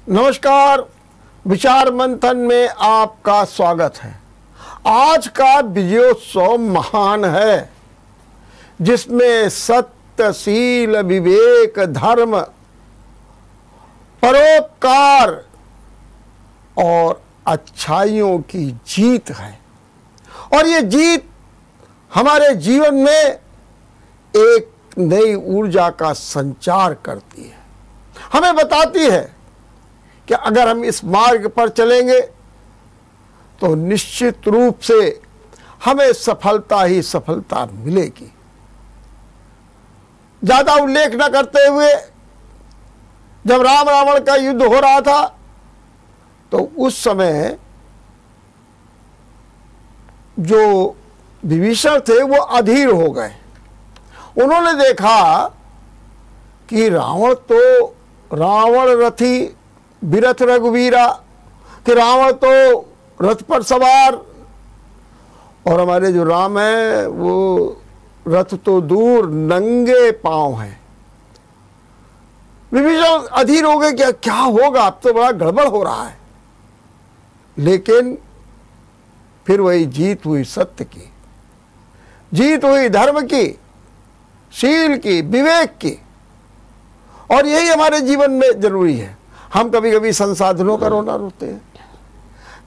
नमस्कार, विचार मंथन में आपका स्वागत है। आज का विजयोत्सव महान है, जिसमें सत्य, शील, विवेक, धर्म, परोपकार और अच्छाइयों की जीत है। और ये जीत हमारे जीवन में एक नई ऊर्जा का संचार करती है, हमें बताती है कि अगर हम इस मार्ग पर चलेंगे तो निश्चित रूप से हमें सफलता ही सफलता मिलेगी। ज्यादा उल्लेख न करते हुए, जब राम रावण का युद्ध हो रहा था तो उस समय जो विभीषण थे वो अधीर हो गए। उन्होंने देखा कि रावण रथी बिरथ रघुवीरा, कि रावण तो रथ पर सवार और हमारे जो राम है वो रथ तो दूर नंगे पांव हैं। विभीषण अधीर हो गए, क्या होगा, अब तो बड़ा गड़बड़ हो रहा है। लेकिन फिर वही जीत हुई सत्य की, जीत हुई धर्म की, शील की, विवेक की। और यही हमारे जीवन में जरूरी है। हम कभी कभी संसाधनों का रोना रोते हैं,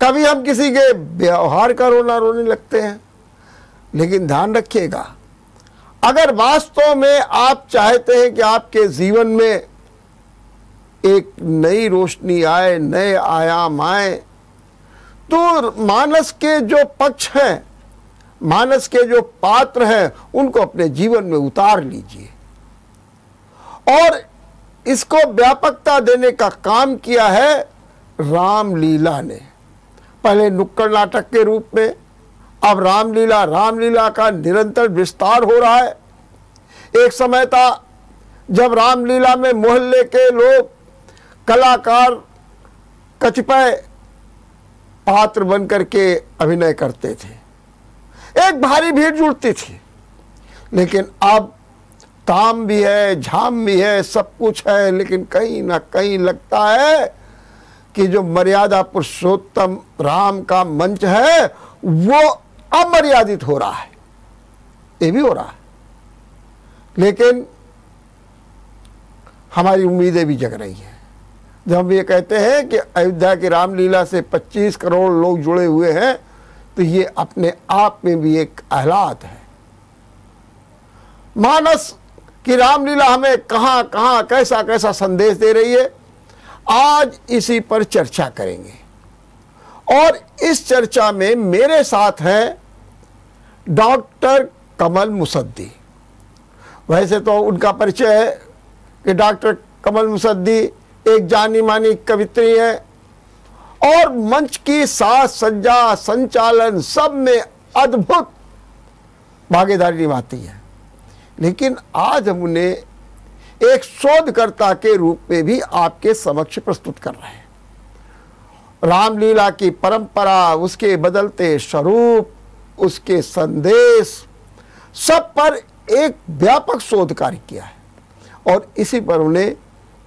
कभी हम किसी के व्यवहार का रोना रोने लगते हैं। लेकिन ध्यान रखिएगा, अगर वास्तव में आप चाहते हैं कि आपके जीवन में एक नई रोशनी आए, नए आयाम आए, तो मानस के जो पक्ष हैं, मानस के जो पात्र हैं, उनको अपने जीवन में उतार लीजिए। और इसको व्यापकता देने का काम किया है रामलीला ने। पहले नुक्कड़ नाटक के रूप में, अब रामलीला का निरंतर विस्तार हो रहा है। एक समय था जब रामलीला में मोहल्ले के लोग, कलाकार कतिपय पात्र बनकर के अभिनय करते थे, एक भारी भीड़ जुड़ती थी। लेकिन अब ताम भी है, झाम भी है, सब कुछ है, लेकिन कहीं ना कहीं लगता है कि जो मर्यादा पुरुषोत्तम राम का मंच है वो अमर्यादित हो रहा है। ये भी हो रहा है, लेकिन हमारी उम्मीदें भी जग रही हैं। जब हम ये कहते हैं कि अयोध्या की रामलीला से 25 करोड़ लोग जुड़े हुए हैं, तो ये अपने आप में भी एक आह्लाद है। मानस की रामलीला हमें कहां कहां कैसा कैसा संदेश दे रही है, आज इसी पर चर्चा करेंगे। और इस चर्चा में मेरे साथ हैं डॉक्टर कमल मुसद्दी। वैसे तो उनका परिचय है कि डॉक्टर कमल मुसद्दी एक जानी मानी कवित्री है और मंच की साज सज्जा, संचालन सब में अद्भुत भागीदारी निभाती है। लेकिन आज हम उन्हें एक शोधकर्ता के रूप में भी आपके समक्ष प्रस्तुत कर रहे हैं। रामलीला की परंपरा, उसके बदलते स्वरूप, उसके संदेश, सब पर एक व्यापक शोध कार्य किया है और इसी पर उन्हें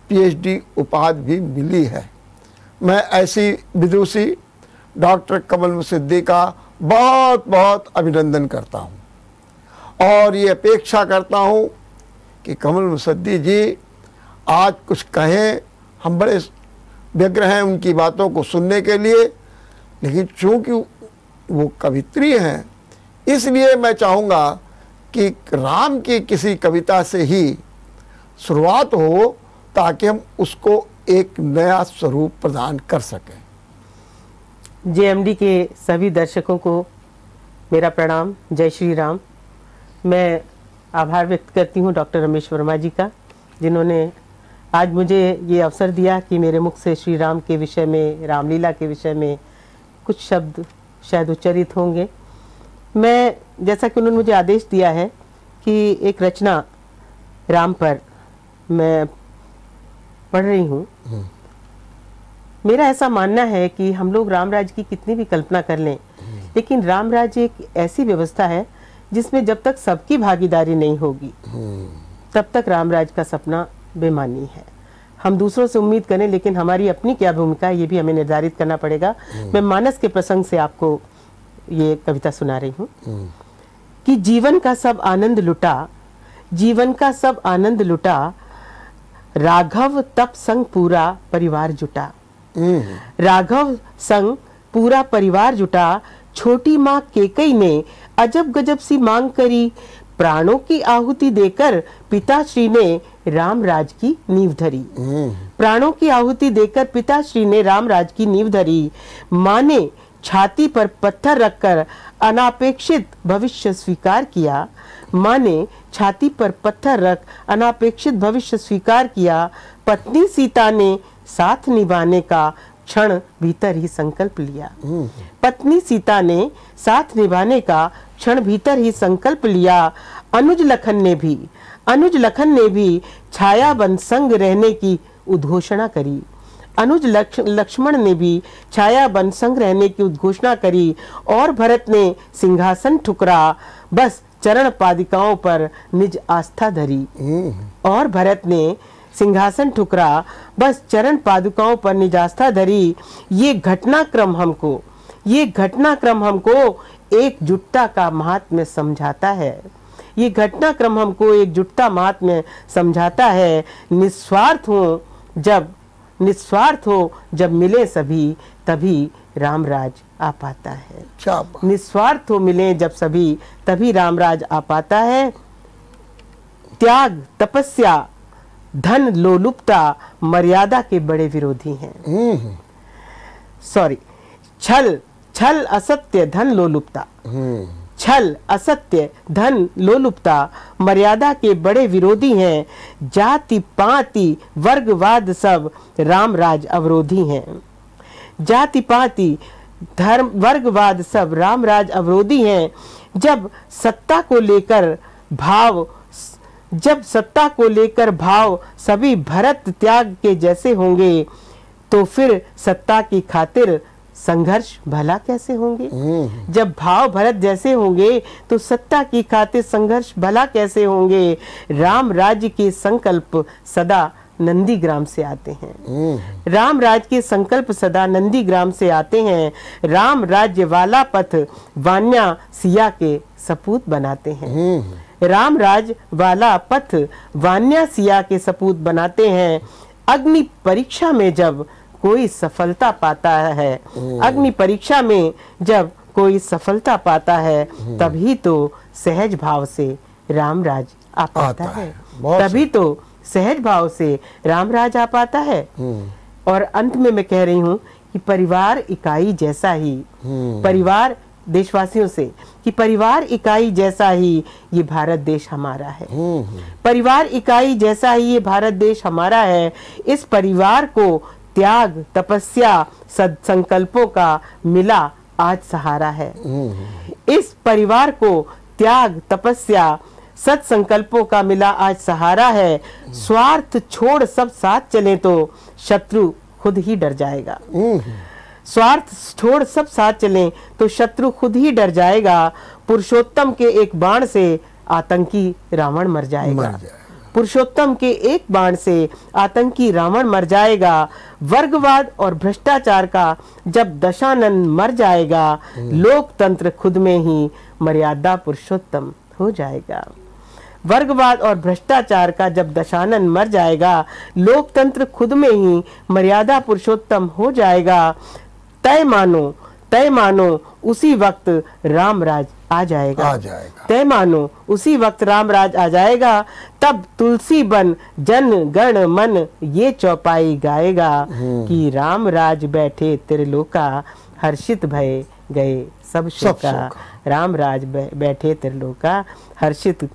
पीएचडी उपाधि भी मिली है। मैं ऐसी विदुषी डॉक्टर कमल मुसद्दी का बहुत बहुत अभिनंदन करता हूँ और ये अपेक्षा करता हूँ कि कमल मुसद्दी जी आज कुछ कहें। हम बड़े व्यग्र हैं उनकी बातों को सुनने के लिए, लेकिन चूंकि वो कवित्री हैं, इसलिए मैं चाहूँगा कि राम की किसी कविता से ही शुरुआत हो, ताकि हम उसको एक नया स्वरूप प्रदान कर सकें। जेएमडी के सभी दर्शकों को मेरा प्रणाम, जय श्री राम। मैं आभार व्यक्त करती हूँ डॉक्टर रमेश वर्मा जी का, जिन्होंने आज मुझे ये अवसर दिया कि मेरे मुख से श्री राम के विषय में, रामलीला के विषय में कुछ शब्द शायद उच्चरित होंगे। मैं, जैसा कि उन्होंने मुझे आदेश दिया है कि एक रचना राम पर मैं पढ़ रही हूँ। मेरा ऐसा मानना है कि हम लोग राम राज्य की कितनी भी कल्पना कर लें, लेकिन राम राज्य एक ऐसी व्यवस्था है जिसमें जब तक सबकी भागीदारी नहीं होगी तब तक राम राज्य का सपना बेमानी है। हम दूसरों से उम्मीद करें, लेकिन हमारी अपनी क्या भूमिका है ये भी हमें निर्धारित करना पड़ेगा। मैं मानस के प्रसंग से आपको ये कविता सुना रही हूँ कि जीवन का सब आनंद लुटा, जीवन का सब आनंद लुटा, राघव तप संग पूरा परिवार जुटा। राघव संग पूरा परिवार जुटा, छोटी माँ केकई ने अजब गजब सी मांग करी, प्राणों की आहुति देकर पिताश्री ने राम राज की नींव धरी। प्राणों की आहुति देकर पिताश्री ने राम राज की नींव धरी। माँ ने छाती पर पत्थर रखकर अनापेक्षित भविष्य स्वीकार किया। माँ ने छाती पर पत्थर रख अनापेक्षित भविष्य स्वीकार किया। पत्नी सीता ने साथ निभाने का क्षण भीतर ही संकल्प लिया। पत्नी सीता ने साथ निभाने का क्षण भीतर ही संकल्प लिया। अनुज लखन ने भी छायाबंद संग रहने की उद्घोषणा करी। अनुज लक्ष्मण ने भी छायाबंद संग रहने की उद्घोषणा करी। और भरत ने सिंहासन ठुकरा, बस चरण पादिकाओं पर निज आस्था धरी। और भरत ने सिंहासन ठुकरा, बस चरण पादुकाओं पर निज आस्था धरी। ये घटनाक्रम हमको एकजुटता का महात्म्य समझाता है। ये घटनाक्रम हमको एकजुटता महात्म्य समझाता है। निस्वार्थ हो जब मिले सभी, तभी रामराज आ पाता है। निस्वार्थ हो मिले जब सभी, तभी रामराज आ पाता है। त्याग, तपस्या, धन, लोलुपता मर्यादा के बड़े विरोधी हैं। सॉरी, छल असत्य धन लोलुपता, छल असत्य धन लोलुपता मर्यादा के बड़े विरोधी हैं। जाति पाति वर्गवाद सब रामराज अवरोधी हैं। जाति पाति धर्म वर्गवाद सब रामराज अवरोधी हैं। जब सत्ता को लेकर भाव सभी भरत त्याग के जैसे होंगे, तो फिर सत्ता की खातिर संघर्ष भला कैसे होंगे। जब भाव भरत जैसे होंगे तो सत्ता की खातिर संघर्ष भला कैसे होंगे। राम राज्य के संकल्प सदा नंदीग्राम से आते हैं। राम राज्य के संकल्प सदा नंदीग्राम से आते हैं। राम राज्य वाला पथ वान्या सिया के सपूत बनाते हैं। राम राज वाला पथ वान्या सिया के सपूत बनाते हैं। अग्नि परीक्षा में जब कोई सफलता पाता है, अग्नि परीक्षा में जब कोई सफलता पाता है, तभी तो सहज भाव से रामराज आ पाता है। तभी तो सहज भाव से रामराज आ पाता है। और अंत में मैं कह रही हूँ कि परिवार इकाई जैसा ही, परिवार देशवासियों से कि परिवार इकाई जैसा ही ये भारत देश हमारा है। परिवार इकाई जैसा ही ये भारत देश हमारा है। इस परिवार को त्याग, तपस्या, सदसंकल्पों का मिला आज सहारा है। इस परिवार को त्याग, तपस्या, सत्संकल्पों का मिला आज सहारा है। स्वार्थ छोड़ सब साथ चले तो शत्रु खुद ही डर जाएगा। स्वार्थ छोड़ सब साथ चलें तो शत्रु खुद ही डर जाएगा। पुरुषोत्तम के एक बाण से आतंकी रावण मर जाएगा। पुरुषोत्तम के एक बाण से आतंकी रावण मर जाएगा। वर्गवाद और भ्रष्टाचार का जब दशानन मर जाएगा, लोकतंत्र खुद में ही मर्यादा पुरुषोत्तम हो जाएगा। वर्गवाद और भ्रष्टाचार का जब दशानन मर जाएगा, लोकतंत्र खुद में ही मर्यादा पुरुषोत्तम हो जाएगा। तय मानो उसी वक्त रामराज आ जाएगा। तय मानो उसी वक्त रामराज आ जाएगा। तब तुलसी बन जन गण मन ये चौपाई गाएगा कि रामराज बैठे त्रिलोका, हर्षित भय गए सब शोका। रामराज बैठे त्रिलोका, हर्षित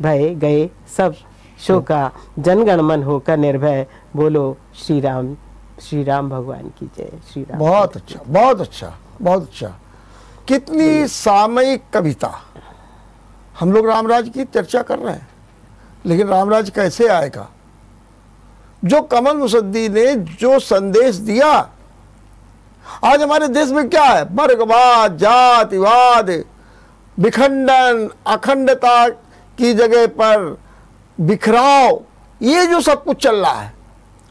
भय गए सब शोका। जनगण मन होकर निर्भय बोलो श्री राम भगवान की जय। श्री राम। बहुत अच्छा, बहुत अच्छा, बहुत अच्छा। कितनी सामयिक कविता। हम लोग रामराज की चर्चा कर रहे हैं, लेकिन रामराज कैसे आएगा? जो कमल मुसद्दी ने जो संदेश दिया, आज हमारे देश में क्या है? वर्गवाद, जातिवाद, विखंडन, अखंडता की जगह पर बिखराव, ये जो सब कुछ चल रहा है,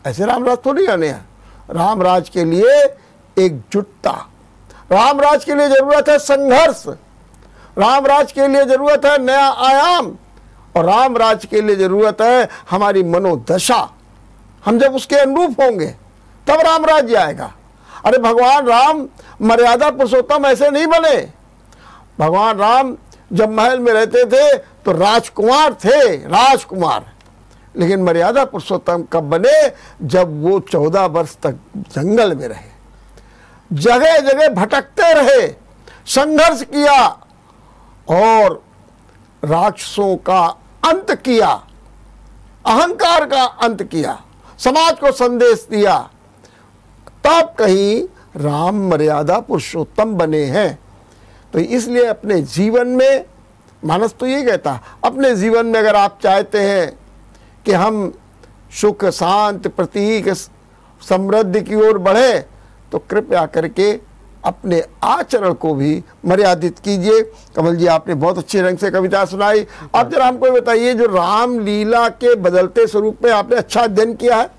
ऐसे रामराज थोड़ी आने हैं। रामराज के लिए एकजुटता, रामराज के लिए जरूरत है संघर्ष, रामराज के लिए जरूरत है नया आयाम, और रामराज के लिए जरूरत है हमारी मनोदशा। हम जब उसके अनुरूप होंगे तब रामराज्य आएगा। अरे भगवान राम मर्यादा पुरुषोत्तम ऐसे नहीं बने। भगवान राम जब महल में रहते थे तो राजकुमार थे, राजकुमार। लेकिन मर्यादा पुरुषोत्तम कब बने? जब वो 14 वर्ष तक जंगल में रहे, जगह जगह भटकते रहे, संघर्ष किया और राक्षसों का अंत किया, अहंकार का अंत किया, समाज को संदेश दिया, तब कहीं राम मर्यादा पुरुषोत्तम बने हैं। तो इसलिए अपने जीवन में, मानस तो ये कहता, अपने जीवन में अगर आप चाहते हैं कि हम सुख शांति प्रतीक समृद्धि की ओर बढ़े, तो कृपया करके अपने आचरण को भी मर्यादित कीजिए। कमल जी, आपने बहुत अच्छे रंग से कविता सुनाई। अब जरा हमको बताइए, जो रामलीला के बदलते स्वरूप में आपने अच्छा अध्ययन किया है,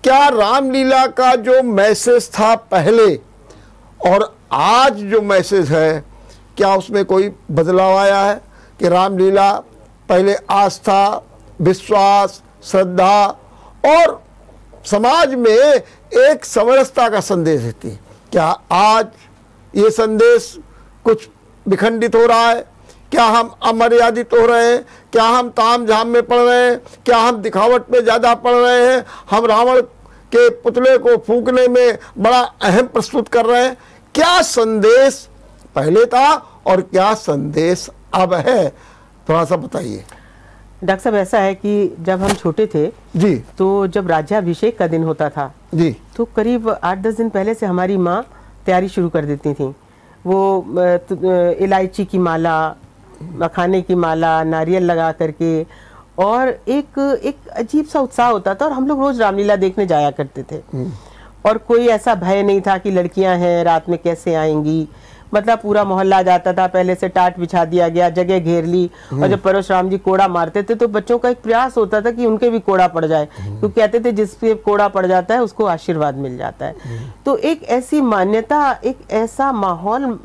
क्या रामलीला का जो मैसेज था पहले और आज जो मैसेज है, क्या उसमें कोई बदलाव आया है? कि रामलीला पहले आस्था, विश्वास, श्रद्धा और समाज में एक समरसता का संदेश देती है, क्या आज ये संदेश कुछ विखंडित हो रहा है? क्या हम अमर्यादित हो रहे हैं? क्या हम ताम झाम में पड़ रहे हैं? क्या हम दिखावट में ज़्यादा पड़ रहे हैं? हम रावण के पुतले को फूंकने में बड़ा अहम प्रस्तुत कर रहे हैं? क्या संदेश पहले था और क्या संदेश अब है? थोड़ा सा बताइए। डॉक्टर साहब, ऐसा है कि जब हम छोटे थे जी, तो जब राज्याभिषेक का दिन होता था जी, तो करीब 8-10 दिन पहले से हमारी माँ तैयारी शुरू कर देती थी। वो इलायची की माला, मखाने की माला, नारियल लगा करके, और एक अजीब सा उत्साह होता था। और हम लोग रोज रामलीला देखने जाया करते थे, और कोई ऐसा भय नहीं था कि लड़कियां हैं रात में कैसे आएंगी। मतलब पूरा मोहल्ला जाता था, पहले से टाट बिछा दिया गया, जगह घेर ली, और जब परशुराम जी कोड़ा मारते थे तो बच्चों का एक प्रयास होता था कि उनके भी कोड़ा पड़ जाए, क्योंकि कहते थे जिस पे कोड़ा पड़ जाता है उसको आशीर्वाद मिल जाता है। तो एक ऐसी मान्यता, एक ऐसा माहौल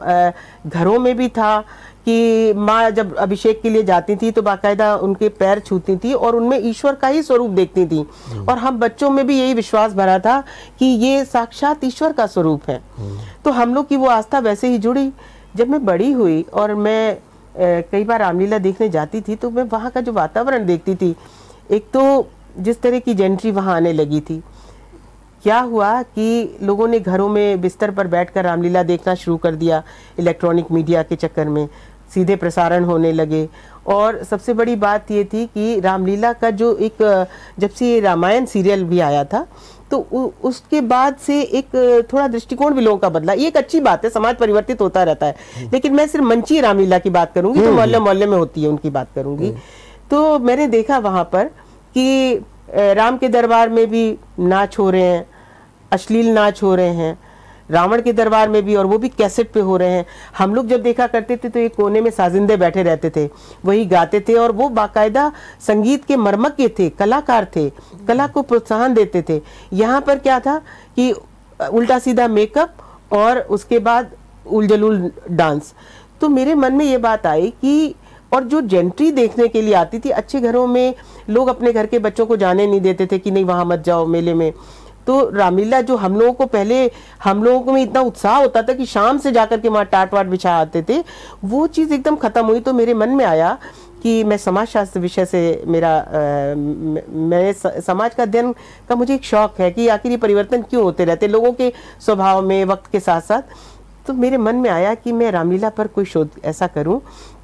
घरों में भी था कि माँ जब अभिषेक के लिए जाती थी तो बाकायदा उनके पैर छूती थी और उनमें ईश्वर का ही स्वरूप देखती थी। और हम बच्चों में भी यही विश्वास भरा था कि ये साक्षात ईश्वर का स्वरूप है। तो हम लोग की वो आस्था वैसे ही जुड़ी। जब मैं बड़ी हुई और मैं कई बार रामलीला देखने जाती थी तो मैं वहाँ का जो वातावरण देखती थी, एक तो जिस तरह की जेंट्री वहाँ आने लगी थी, क्या हुआ कि लोगों ने घरों में बिस्तर पर बैठकर रामलीला देखना शुरू कर दिया। इलेक्ट्रॉनिक मीडिया के चक्कर में सीधे प्रसारण होने लगे। और सबसे बड़ी बात ये थी कि रामलीला का जो एक, जब से ये रामायण सीरियल भी आया था तो उसके बाद से एक थोड़ा दृष्टिकोण भी लोगों का बदला। ये एक अच्छी बात है, समाज परिवर्तित होता रहता है। लेकिन मैं सिर्फ मंची रामलीला की बात करूंगी, तो मोहल्ले मोहल्ले में होती है उनकी बात करूंगी। तो मैंने देखा वहां पर कि राम के दरबार में भी नाच हो रहे हैं, अश्लील नाच हो रहे हैं, रावण के दरबार में भी, और वो भी कैसेट पे हो रहे हैं। हम लोग जब देखा करते थे तो एक कोने में साजिंदे बैठे रहते थे, वही गाते थे, और वो बाकायदा संगीत के मर्मज्ञ थे, कलाकार थे, कला को प्रोत्साहन देते थे। यहाँ पर क्या था कि उल्टा सीधा मेकअप और उसके बाद उलझुल डांस। तो मेरे मन में ये बात आई कि, और जो जेंट्री देखने के लिए आती थी, अच्छे घरों में लोग अपने घर के बच्चों को जाने नहीं देते थे कि नहीं वहां मत जाओ मेले में। तो रामलीला जो हम लोगों को पहले, हम लोगों को में इतना उत्साह होता था कि शाम से जाकर के वहाँ टाट वाट बिछा आते थे, वो चीज़ एकदम खत्म हुई। तो मेरे मन में आया कि मैं समाजशास्त्र विषय से मैं समाज का अध्ययन का मुझे एक शौक है कि आखिर ये परिवर्तन क्यों होते रहते लोगों के स्वभाव में वक्त के साथ साथ। तो मेरे मन में आया कि मैं रामलीला पर कोई शोध ऐसा करूं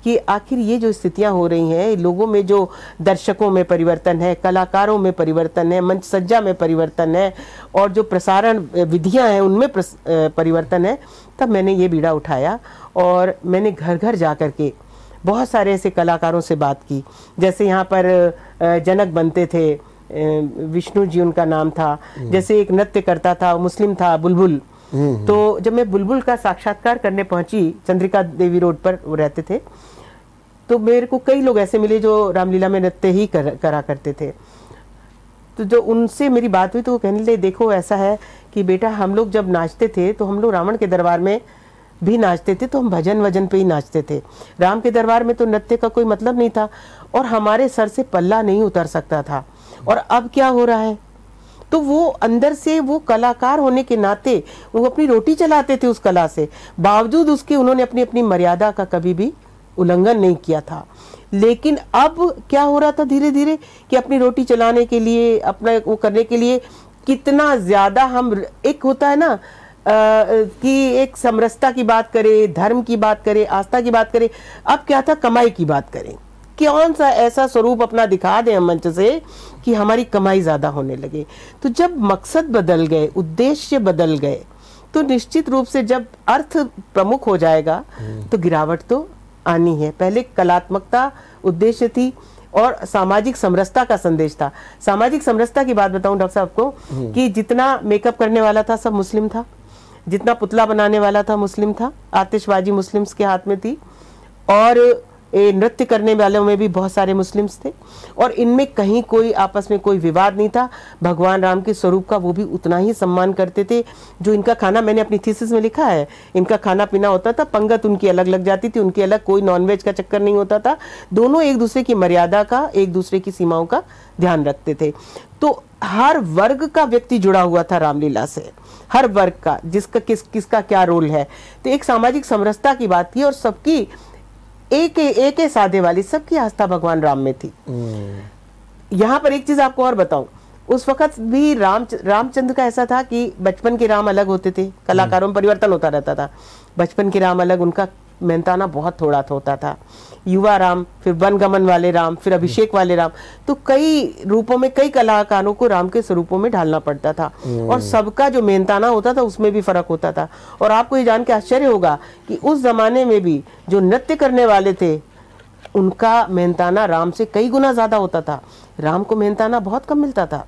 कि आखिर ये जो स्थितियां हो रही हैं, लोगों में जो दर्शकों में परिवर्तन है, कलाकारों में परिवर्तन है, मंच सज्जा में परिवर्तन है, और जो प्रसारण विधियां हैं उनमें परिवर्तन है। तब मैंने ये बीड़ा उठाया और मैंने घर घर जा कर के बहुत सारे ऐसे कलाकारों से बात की। जैसे यहाँ पर जनक बनते थे, विष्णु जी उनका नाम था। जैसे एक नृत्य करता था, मुस्लिम था, बुलबुल। तो जब मैं बुलबुल का साक्षात्कार करने पहुंची, चंद्रिका देवी रोड पर वो रहते थे, तो मेरे को कई लोग ऐसे मिले जो रामलीला में नृत्य ही करा करते थे। तो जो उनसे मेरी बात हुई तो वो कहने लगे देखो ऐसा है कि बेटा हम लोग जब नाचते थे तो हम लोग रावण के दरबार में भी नाचते थे, तो हम भजन वजन पे ही नाचते थे। राम के दरबार में तो नृत्य का कोई मतलब नहीं था और हमारे सर से पल्ला नहीं उतर सकता था। और अब क्या हो रहा है, तो वो अंदर से वो कलाकार होने के नाते वो अपनी रोटी चलाते थे उस कला से, बावजूद उसके उन्होंने अपनी अपनी मर्यादा का कभी भी उल्लंघन नहीं किया था। लेकिन अब क्या हो रहा था धीरे धीरे कि अपनी रोटी चलाने के लिए, अपना वो करने के लिए कितना ज्यादा हम, एक होता है ना कि एक समरसता की बात करें, धर्म की बात करें, आस्था की बात करें, अब क्या था कमाई की बात करें, कौन सा ऐसा स्वरूप अपना दिखा दें हम मंच से कि हमारी कमाई ज्यादा होने लगे। तो जब मकसद बदल गए, उद्देश्य बदल गए, तो निश्चित रूप से जब अर्थ प्रमुख हो जाएगा तो गिरावट तो आनी है। पहले कलात्मकता उद्देश्य थी और सामाजिक समरसता का संदेश था। सामाजिक समरसता की बात बताऊं डॉक्टर साहब को कि जितना मेकअप करने वाला था सब मुस्लिम था, जितना पुतला बनाने वाला था मुस्लिम था, आतिशबाजी मुस्लिम्स के हाथ में थी, और नृत्य करने वालों में भी बहुत सारे मुस्लिम्स थे, और इनमें कहीं कोई आपस में कोई विवाद नहीं था। भगवान राम के स्वरूप का वो भी उतना ही सम्मान करते थे। जो इनका खाना, मैंने अपनी थीसिस में लिखा है, इनका खाना पीना होता था, पंगत उनकी अलग लग जाती थी, उनकी अलग, कोई नॉनवेज का चक्कर नहीं होता था। दोनों एक दूसरे की मर्यादा का, एक दूसरे की सीमाओं का ध्यान रखते थे। तो हर वर्ग का व्यक्ति जुड़ा हुआ था रामलीला से, हर वर्ग का, जिसका किसका क्या रोल है। तो एक सामाजिक समरसता की बात थी और सबकी एक साधे वाली, सबकी आस्था भगवान राम में थी। यहाँ पर एक चीज आपको और बताऊं, उस वक्त भी रामचंद्र का ऐसा था कि बचपन के राम अलग होते थे, कलाकारों में परिवर्तन होता रहता था। बचपन के राम अलग, उनका मेहनताना बहुत थोड़ा होता था। युवा राम, फिर वनगमन वाले राम, फिर अभिषेक वाले राम, तो कई रूपों में कई कलाकारों को राम के स्वरूपों में ढालना पड़ता था और सबका जो मेहनताना होता था उसमें भी फर्क होता था। और आपको ये जान के आश्चर्य होगा कि उस जमाने में भी जो नृत्य करने वाले थे उनका मेहनताना राम से कई गुना ज्यादा होता था। राम को मेहनताना बहुत कम मिलता था।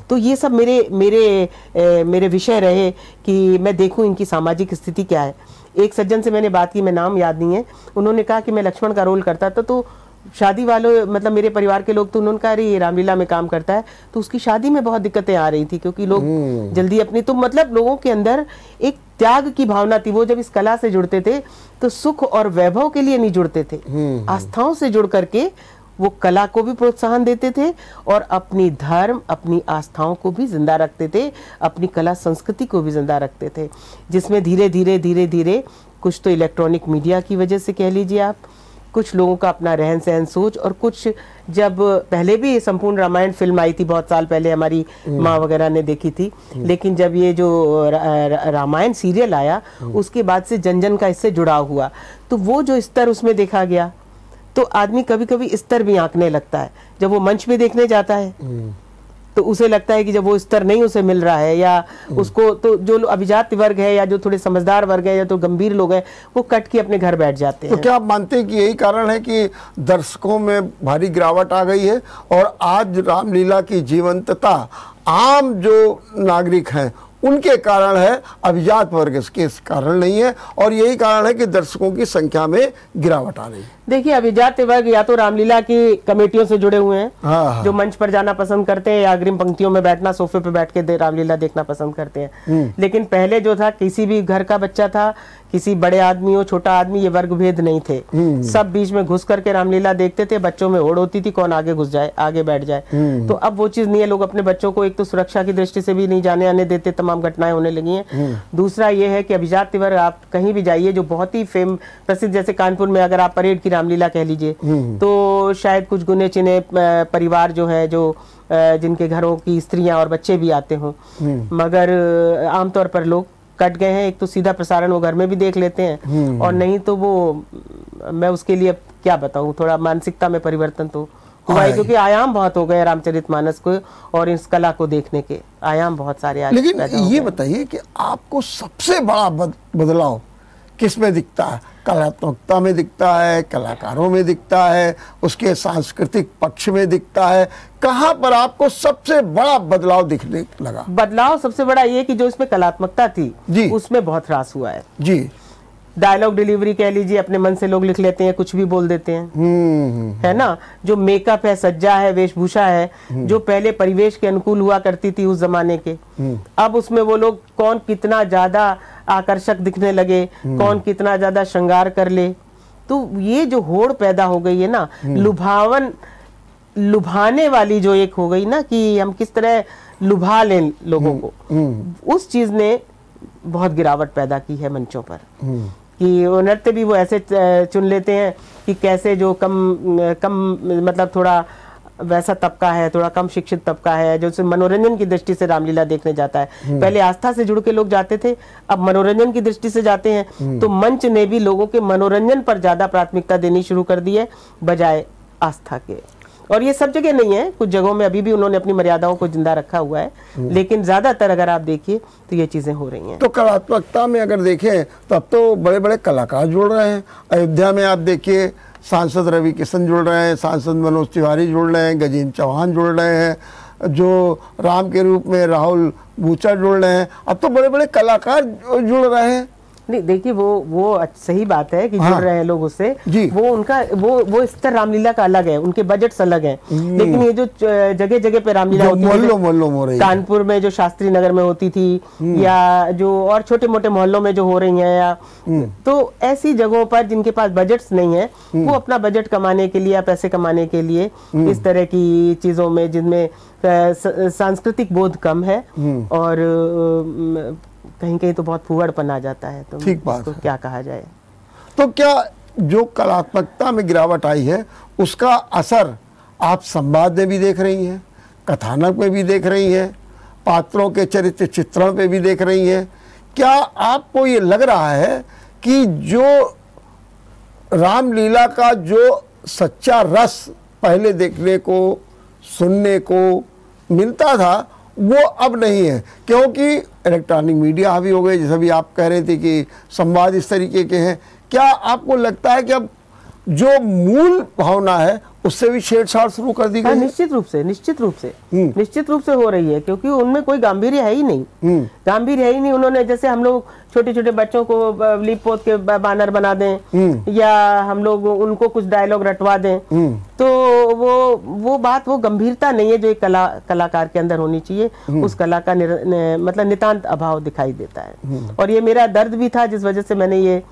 तो ये सब मेरे विषय रहे कि मैं देखूं इनकी सामाजिक स्थिति क्या है। एक सज्जन से मैंने बात की, मैं नाम याद नहीं है, उन्होंने कहा कि मैं लक्ष्मण का रोल करता था, तो शादी वालों, मतलब मेरे परिवार के लोग, तो उन्होंने कहा अरे ये रामलीला में काम करता है, तो उसकी शादी में बहुत दिक्कतें आ रही थी क्योंकि लोग जल्दी अपनी, तो मतलब लोगों के अंदर एक त्याग की भावना थी। वो जब इस कला से जुड़ते थे तो सुख और वैभव के लिए नहीं जुड़ते थे, आस्थाओं से जुड़ करके वो कला को भी प्रोत्साहन देते थे और अपनी धर्म, अपनी आस्थाओं को भी जिंदा रखते थे, अपनी कला संस्कृति को भी जिंदा रखते थे, जिसमें धीरे धीरे कुछ तो इलेक्ट्रॉनिक मीडिया की वजह से कह लीजिए आप, कुछ लोगों का अपना रहन सहन सोच, और कुछ जब पहले भी संपूर्ण रामायण फिल्म आई थी बहुत साल पहले, हमारी माँ वगैरह ने देखी थी, लेकिन जब ये जो रामायण सीरियल आया उसके बाद से जन जन का इससे जुड़ाव हुआ, तो वो जो स्तर उसमें देखा गया, तो आदमी कभी कभी स्तर भी आंकने लगता है। जब वो मंच पे देखने जाता है तो उसे लगता है कि जब वो स्तर नहीं उसे मिल रहा है, या उसको, तो जो अभिजात वर्ग है या जो थोड़े समझदार वर्ग है या तो गंभीर लोग हैं, वो कट के अपने घर बैठ जाते हैं। तो क्या आप मानते हैं कि यही कारण है कि दर्शकों में भारी गिरावट आ गई है और आज रामलीला की जीवंतता आम जो नागरिक हैं उनके कारण है, अभिजात वर्ग के कारण नहीं है, और यही कारण है कि दर्शकों की संख्या में गिरावट आ रही है? देखिए, अभिजात वर्ग या तो रामलीला की कमेटियों से जुड़े हुए हैं, हाँ। जो मंच पर जाना पसंद करते हैं या अग्रिम पंक्तियों में बैठना, सोफे पे बैठ के रामलीला देखना पसंद करते हैं। लेकिन पहले जो था, किसी भी घर का बच्चा था, किसी बड़े आदमी हो छोटा आदमी, ये वर्ग भेद नहीं थे, सब बीच में घुस करके रामलीला देखते थे। बच्चों में होड़ होती थी कौन आगे घुस जाए, आगे बैठ जाए। तो अब वो चीज नहीं है, लोग अपने बच्चों को एक तो सुरक्षा की दृष्टि से भी नहीं जाने आने देते, तमाम घटनाएं होने लगी हैं। दूसरा ये है कि अभिजात वर्ग, आप कहीं भी जाइए जो बहुत ही प्रसिद्ध, जैसे कानपुर में अगर आप परेड की रामलीला कह लीजिए, तो शायद कुछ गुने चिने परिवार जो है, जो जिनके घरों की स्त्रियां और बच्चे भी आते हों, मगर आमतौर पर लोग कट गए हैं। एक तो सीधा प्रसारण वो घर में भी देख लेते हैं, और नहीं तो वो, मैं उसके लिए क्या बताऊं, थोड़ा मानसिकता में परिवर्तन तो हुआ है, क्योंकि आयाम बहुत हो गए रामचरितमानस को और इस कला को देखने के आयाम बहुत सारे। लेकिन ये बताइए कि आपको सबसे बड़ा बदलाव किस में दिखता है? कलात्मकता में दिखता है, कलाकारों में दिखता है, उसके सांस्कृतिक पक्ष में दिखता है, कहाँ पर आपको सबसे बड़ा बदलाव दिखने लगा? बदलाव सबसे बड़ा ये कि जो इसमें कलात्मकता थी जी, उसमें बहुत ह्रास हुआ है जी। डायलॉग डिलीवरी कह लीजिए, अपने मन से लोग लिख लेते हैं, कुछ भी बोल देते हैं, है ना। जो मेकअप है, सज्जा है, वेशभूषा है, जो पहले परिवेश के अनुकूल हुआ करती थी उस जमाने के, अब उसमें वो लोग कौन कितना ज्यादा आकर्षक दिखने लगे, कौन कितना ज्यादा श्रृंगार कर ले। तो ये जो होड़ पैदा हो गई है ना, लुभाने वाली जो एक हो गई ना, कि हम किस तरह लुभा लें लोगों को, उस चीज ने बहुत गिरावट पैदा की है मंचों पर। कि वो नृत्य भी वो ऐसे चुन लेते हैं कि कैसे जो कम मतलब थोड़ा वैसा तबका है, थोड़ा कम शिक्षित तबका है, जो मनोरंजन की दृष्टि से रामलीला देखने जाता है। पहले आस्था से जुड़ के लोग जाते थे, अब मनोरंजन की दृष्टि से जाते हैं। तो मंच ने भी लोगों के मनोरंजन पर ज्यादा प्राथमिकता देनी शुरू कर दी है बजाय आस्था के। और ये सब जगह नहीं है, कुछ जगहों में अभी भी उन्होंने अपनी मर्यादाओं को जिंदा रखा हुआ है, लेकिन ज्यादातर अगर आप देखिए तो ये चीजें हो रही हैं। तो कलात्मकता में अगर देखें तो अब तो बड़े बड़े कलाकार जुड़ रहे हैं। अयोध्या में आप देखिए, सांसद रवि किशन जुड़ रहे हैं, सांसद मनोज तिवारी जुड़ रहे हैं, गजेंद्र चौहान जुड़ रहे हैं, जो राम के रूप में राहुल बूचा जुड़ रहे हैं। अब तो बड़े बड़े कलाकार जुड़ रहे हैं। नहीं देखिए, वो सही बात है कि जुड़ रहे हैं लोग उससे। वो उनका वो स्तर रामलीला का अलग है, उनके बजट्स अलग हैं। लेकिन ये जो जगह जगह पे रामलीला होती है, कानपुर में जो शास्त्री नगर में होती थी, या जो और छोटे मोटे मोहल्लों में जो हो रही हैं, या तो ऐसी जगहों पर जिनके पास बजट्स नहीं है, वो अपना बजट कमाने के लिए या पैसे कमाने के लिए इस तरह की चीजों में, जिनमें सांस्कृतिक बोध कम है और कहीं कहीं तो बहुत फुहड़पन आ जाता है, तो ठीक बात है। क्या कहा जाए। तो क्या जो कलात्मकता में गिरावट आई है उसका असर आप संवाद में भी देख रही हैं, कथानक में भी देख रही हैं, पात्रों के चरित्र चित्रण पे भी देख रही हैं? क्या आपको ये लग रहा है कि जो रामलीला का जो सच्चा रस पहले देखने को सुनने को मिलता था वो अब नहीं है, क्योंकि इलेक्ट्रॉनिक मीडिया हावी हो गए, जैसे भी आप कह रहे थे कि संवाद इस तरीके के हैं? क्या आपको लगता है कि अब जो मूल भावना है उससे भी छेड़छाड़ शुरू कर दी गई? निश्चित रूप से हो रही है, क्योंकि उनमें कोई गांभीर्य है ही नहीं। गांभीर्य है ही नहीं। उन्होंने जैसे हम लोग छोटे छोटे बच्चों को लीप पोत के बानर बना दें, या हम लोग उनको कुछ डायलॉग रटवा दें, तो वो बात, वो गंभीरता नहीं है जो एक कलाकार के अंदर होनी चाहिए। उस कला का मतलब नितांत अभाव दिखाई देता है। और ये मेरा दर्द भी था, जिस वजह से मैंने ये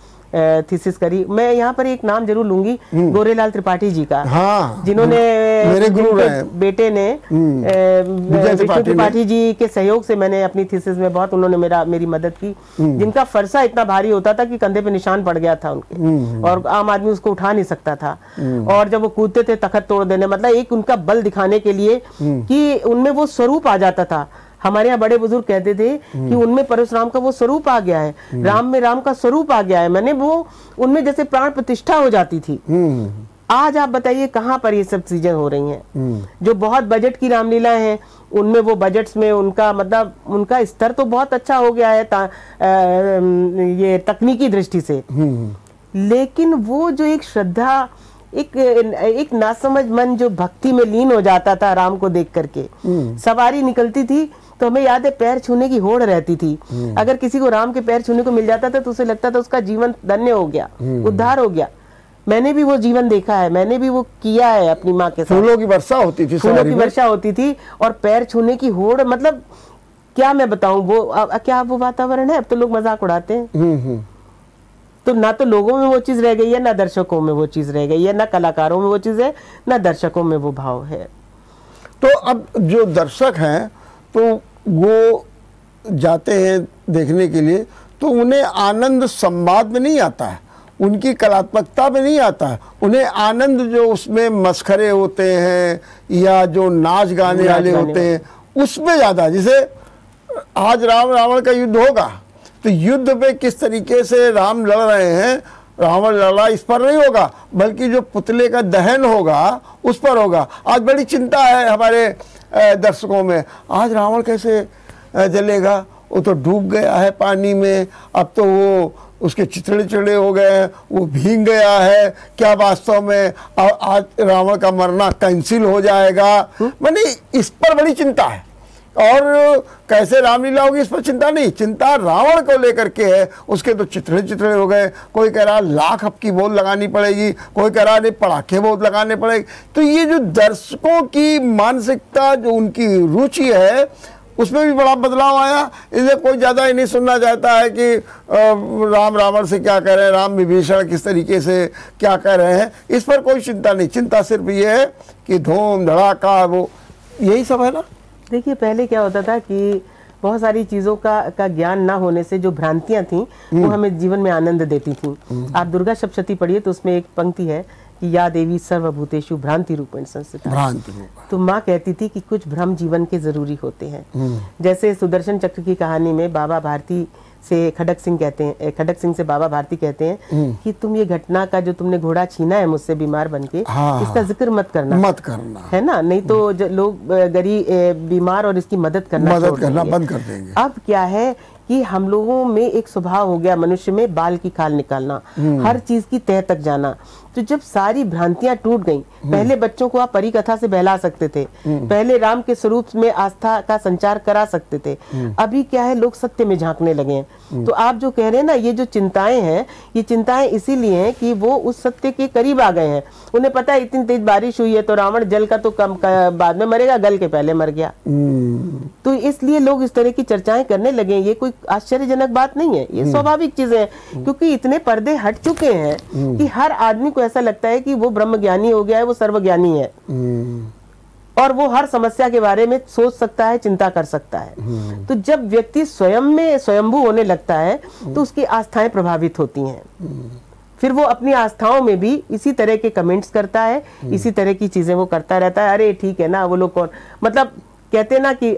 थीसिस करी। मैं यहाँ पर एक नाम जरूर लूंगी, गोरेलाल त्रिपाठी जी का, जिन्होंने मेरे गुरु बेटे ने विष्णु त्रिपाठी जी के सहयोग से मैंने अपनी थीसिस में बहुत, उन्होंने मेरी मदद की। जिनका फरसा इतना भारी होता था कि कंधे पे निशान पड़ गया था उनके, और आम आदमी उसको उठा नहीं सकता था। और जब वो कूदते थे तखत तोड़ देने, मतलब एक उनका बल दिखाने के लिए कि उनमें वो स्वरूप आ जाता था। हमारे यहाँ बड़े बुजुर्ग कहते थे कि उनमें परशुराम का वो स्वरूप आ गया है, राम में राम का स्वरूप आ गया है। मैंने वो उनमें जैसे प्राण प्रतिष्ठा हो जाती थी। आज आप बताइए कहाँ पर ये सब चीजें हो रही हैं? जो बहुत बजट की रामलीला हैं, उनमें वो बजट्स में उनका मतलब उनका स्तर तो बहुत अच्छा हो गया है ये तकनीकी दृष्टि से, लेकिन वो जो एक श्रद्धा, एक नासमझ मन जो भक्ति में लीन हो जाता था राम को देख करके, सवारी निकलती थी तो हमें याद है पैर छूने की होड़ रहती थी। अगर किसी को राम के पैर छूने को मिल जाता था तो उसे लगता था उसका जीवन धन्य हो गया, उद्धार हो गया। मैंने भी वो जीवन देखा है, मैंने भी वो किया है अपनी माँ के साथ। फूलों की वर्षा होती थी, फूलों की वर्षा होती थी और पैर छूने की होड़, मतलब क्या मैं बताऊं, वो क्या वो वातावरण है। अब तो लोग मजाक उड़ाते हैं। तो ना तो लोगों में वो चीज रह गई है, ना दर्शकों में वो चीज रह गई है, ना कलाकारों में वो चीज है, ना दर्शकों में वो भाव है। तो अब जो दर्शक हैं तो वो जाते हैं देखने के लिए, तो उन्हें आनंद संवाद में नहीं आता है, उनकी कलात्मकता में नहीं आता है। उन्हें आनंद जो उसमें मस्खरे होते हैं या जो नाच गाने वाले होते हैं उसमें ज़्यादा। जैसे आज राम रावण का युद्ध होगा तो युद्ध पे किस तरीके से राम लड़ रहे हैं, रावण लड़ा, इस पर नहीं होगा, बल्कि जो पुतले का दहन होगा उस पर होगा। आज बड़ी चिंता है हमारे दर्शकों में, आज रावण कैसे जलेगा, वो तो डूब गया है पानी में, अब तो वो उसके चिथड़े चिड़े हो गए हैं, वो भीग गया है, क्या वास्तव में आज रावण का मरना कैंसिल हो जाएगा? माने इस पर बड़ी चिंता है। और कैसे रामलीला होगी इस पर चिंता नहीं, चिंता रावण को लेकर के है। उसके तो चिथड़े चिथड़े हो गए, कोई कह रहा लाख अब की बोल लगानी पड़ेगी, कोई कह रहा नहीं पटाखे बहुत लगाने पड़ेगी। तो ये जो दर्शकों की मानसिकता, जो उनकी रुचि है, उसमें भी बड़ा बदलाव आया। इसलिए कोई ज़्यादा ही नहीं सुनना चाहता है कि राम रावण से क्या कह रहे हैं, राम विभीषण किस तरीके से क्या कह रहे हैं। इस पर कोई चिंता नहीं, चिंता सिर्फ ये है कि धूम धड़ाका, वो यही सब है ना। देखिए पहले क्या होता था कि बहुत सारी चीज़ों का ज्ञान ना होने से जो भ्रांतियां थीं वो हमें जीवन में आनंद देती थीं। आप दुर्गा सप्तशती पढ़िए तो उसमें एक पंक्ति है कि या देवी सर्वभूतेषु भ्रांति रूपेण संस्थिता। भ्रांति तो माँ कहती थी कि कुछ भ्रम जीवन के जरूरी होते हैं। जैसे सुदर्शन चक्र की कहानी में बाबा भारती से खड़ग सिंह कहते हैं, खड़ग सिंह से बाबा भारती कहते हैं कि तुम ये घटना का जो तुमने घोड़ा छीना है मुझसे बीमार बनके, इसका जिक्र मत करना, है ना, नहीं तो लोग गरीब बीमार और इसकी मदद करना बंद कर देंगे। अब क्या है कि हम लोगों में एक स्वभाव हो गया मनुष्य में बाल की खाल निकालना, हर चीज की तह तक जाना। तो जब सारी भ्रांतियां टूट गईं, पहले बच्चों को आप परी कथा से बहला सकते थे, पहले राम के स्वरूप में आस्था का संचार करा सकते थे। अभी क्या है, लोग सत्य में झांकने लगे हैं। तो आप जो कह रहे हैं ना, ये जो चिंताएं हैं, ये चिंताएं इसीलिए हैं कि वो उस सत्य के करीब आ गए हैं। उन्हें पता है इतनी तेज बारिश हुई है तो रावण जल का तो कम बाद में मरेगा, गल के पहले मर गया। तो इसलिए लोग इस तरह की चर्चाएं करने लगे। ये कोई आश्चर्यजनक बात नहीं है, ये स्वाभाविक चीजें हैं, क्योंकि इतने पर्दे हट चुके हैं कि हर आदमी को ऐसा लगता है कि वो ब्रह्मज्ञानी हो गया है, वो सर्वज्ञानी है और वो हर समस्या के बारे में सोच सकता है, चिंता कर सकता है। तो जब व्यक्ति स्वयं में स्वयंभू होने लगता है तो उसकी आस्थाएं प्रभावित होती हैं। फिर वो अपनी आस्थाओं में भी इसी तरह के कमेंट्स करता है, इसी तरह की चीजें वो करता रहता है। अरे ठीक है ना, वो लोग कौन, मतलब कहते हैं ना कि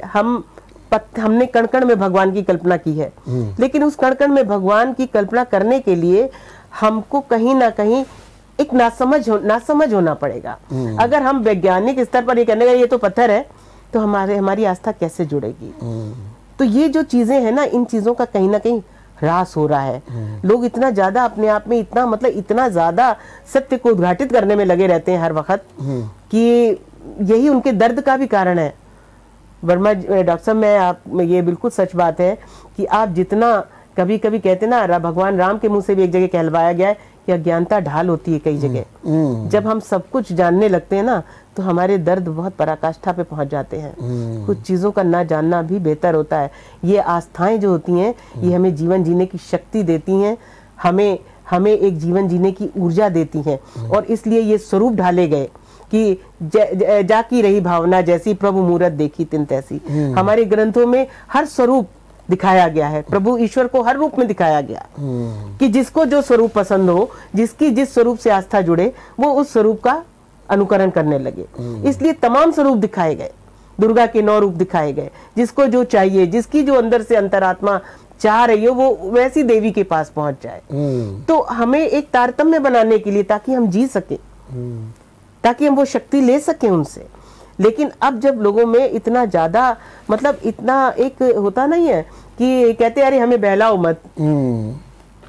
हमने कण कण में भगवान की कल्पना की है, लेकिन उस कण कण में भगवान की कल्पना करने के लिए हमको कहीं ना कहीं एक नासमझ होना पड़ेगा। अगर हम वैज्ञानिक स्तर पर ये कहने का ये तो पत्थर है, तो हमारी आस्था कैसे जुड़ेगी। तो ये जो चीजें हैं ना, इन चीजों का कहीं ना कहीं ह्रास हो रहा है। लोग इतना ज्यादा अपने आप में इतना ज्यादा सत्य को उद्घाटित करने में लगे रहते हैं हर वक्त कि यही उनके दर्द का भी कारण है। वर्मा डॉक्टर साहब, ये बिल्कुल सच बात है कि आप जितना कभी कभी कहते ना, भगवान राम के मुंह से भी एक जगह कहलवाया गया है कि अज्ञानता ढाल होती है कई जगह। जब हम सब कुछ जानने लगते हैं ना, तो हमारे दर्द बहुत पराकाष्ठा पे पहुंच जाते हैं। कुछ चीजों का ना जानना भी बेहतर होता है। ये आस्थाएं जो होती हैं, ये हमें जीवन जीने की शक्ति देती हैं, हमें एक जीवन जीने की ऊर्जा देती हैं। और इसलिए ये स्वरूप ढाले गए कि जाकी रही भावना जैसी, प्रभु मूरत देखी तिन तैसी। हमारे ग्रंथों में हर स्वरूप दिखाया गया है, प्रभु ईश्वर को हर रूप में दिखाया गया कि जिसको जो स्वरूप पसंद हो, जिसकी जिस स्वरूप से आस्था जुड़े, वो उस स्वरूप का अनुकरण करने लगे। इसलिए तमाम स्वरूप दिखाए गए, दुर्गा के 9 रूप दिखाए गए। जिसको जो चाहिए, जिसकी जो अंदर से अंतरात्मा चाह रही हो, वो वैसी देवी के पास पहुंच जाए। तो हमें एक तारतम्य बनाने के लिए, ताकि हम जी सके, ताकि हम वो शक्ति ले सके उनसे। लेकिन अब जब लोगों में इतना ज्यादा, मतलब इतना एक होता नहीं है कि कहते अरे हमें बहलाओ मत,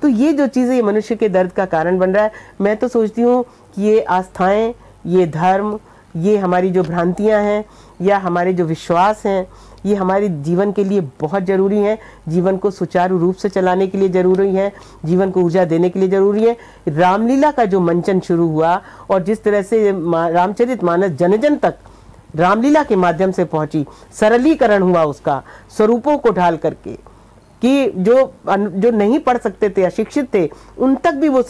तो ये जो चीजें ये मनुष्य के दर्द का कारण बन रहा है। मैं तो सोचती हूँ कि ये आस्थाएं, ये धर्म, ये हमारी जो भ्रांतियां हैं या हमारे जो विश्वास हैं, ये हमारे जीवन के लिए बहुत जरूरी है। जीवन को सुचारू रूप से चलाने के लिए जरूरी है, जीवन को ऊर्जा देने के लिए जरूरी है। रामलीला का जो मंचन शुरू हुआ और जिस तरह से रामचरितमानस जन जन तक रामलीला के माध्यम से पहुंची, सरलीकरण हुआ उसका, स्वरूपों को ढाल करके, कि जो नहीं पढ़ सकते थे, अशिक्षित थे, उन तक भी वो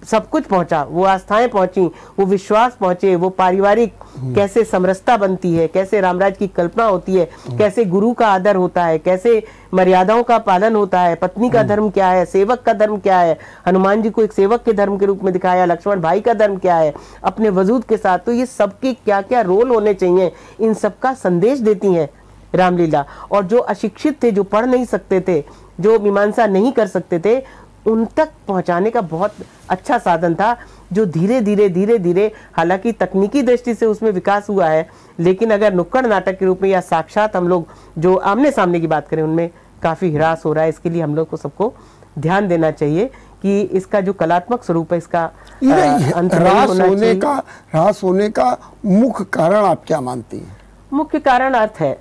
सब कुछ पहुंचा। वो आस्थाएं पहुंची, वो विश्वास पहुंचे, वो पारिवारिक कैसे समरसता बनती है, कैसे रामराज की कल्पना होती है, कैसे गुरु का आदर होता है, कैसे मर्यादाओं का पालन होता है, पत्नी का धर्म क्या है, सेवक का धर्म क्या है। हनुमान जी को एक सेवक के धर्म के रूप में दिखाया, लक्ष्मण भाई का धर्म क्या है अपने वजूद के साथ। तो ये सबके क्या क्या रोल होने चाहिए, इन सबका संदेश देती है रामलीला। और जो अशिक्षित थे, जो पढ़ नहीं सकते थे, जो मीमांसा नहीं कर सकते थे, उन तक पहुंचाने का बहुत अच्छा साधन था, जो धीरे धीरे हालांकि तकनीकी दृष्टि से उसमें विकास हुआ है, लेकिन अगर नुक्कड़ नाटक के रूप में या साक्षात हम लोग जो आमने सामने की बात करें, उनमें काफी ह्रास हो रहा है। इसके लिए हम लोग को सबको ध्यान देना चाहिए कि इसका जो कलात्मक स्वरूप है, इसका ह्रास होने का मुख्य कारण आप क्या मानती हैं? मुख्य कारण अर्थ है।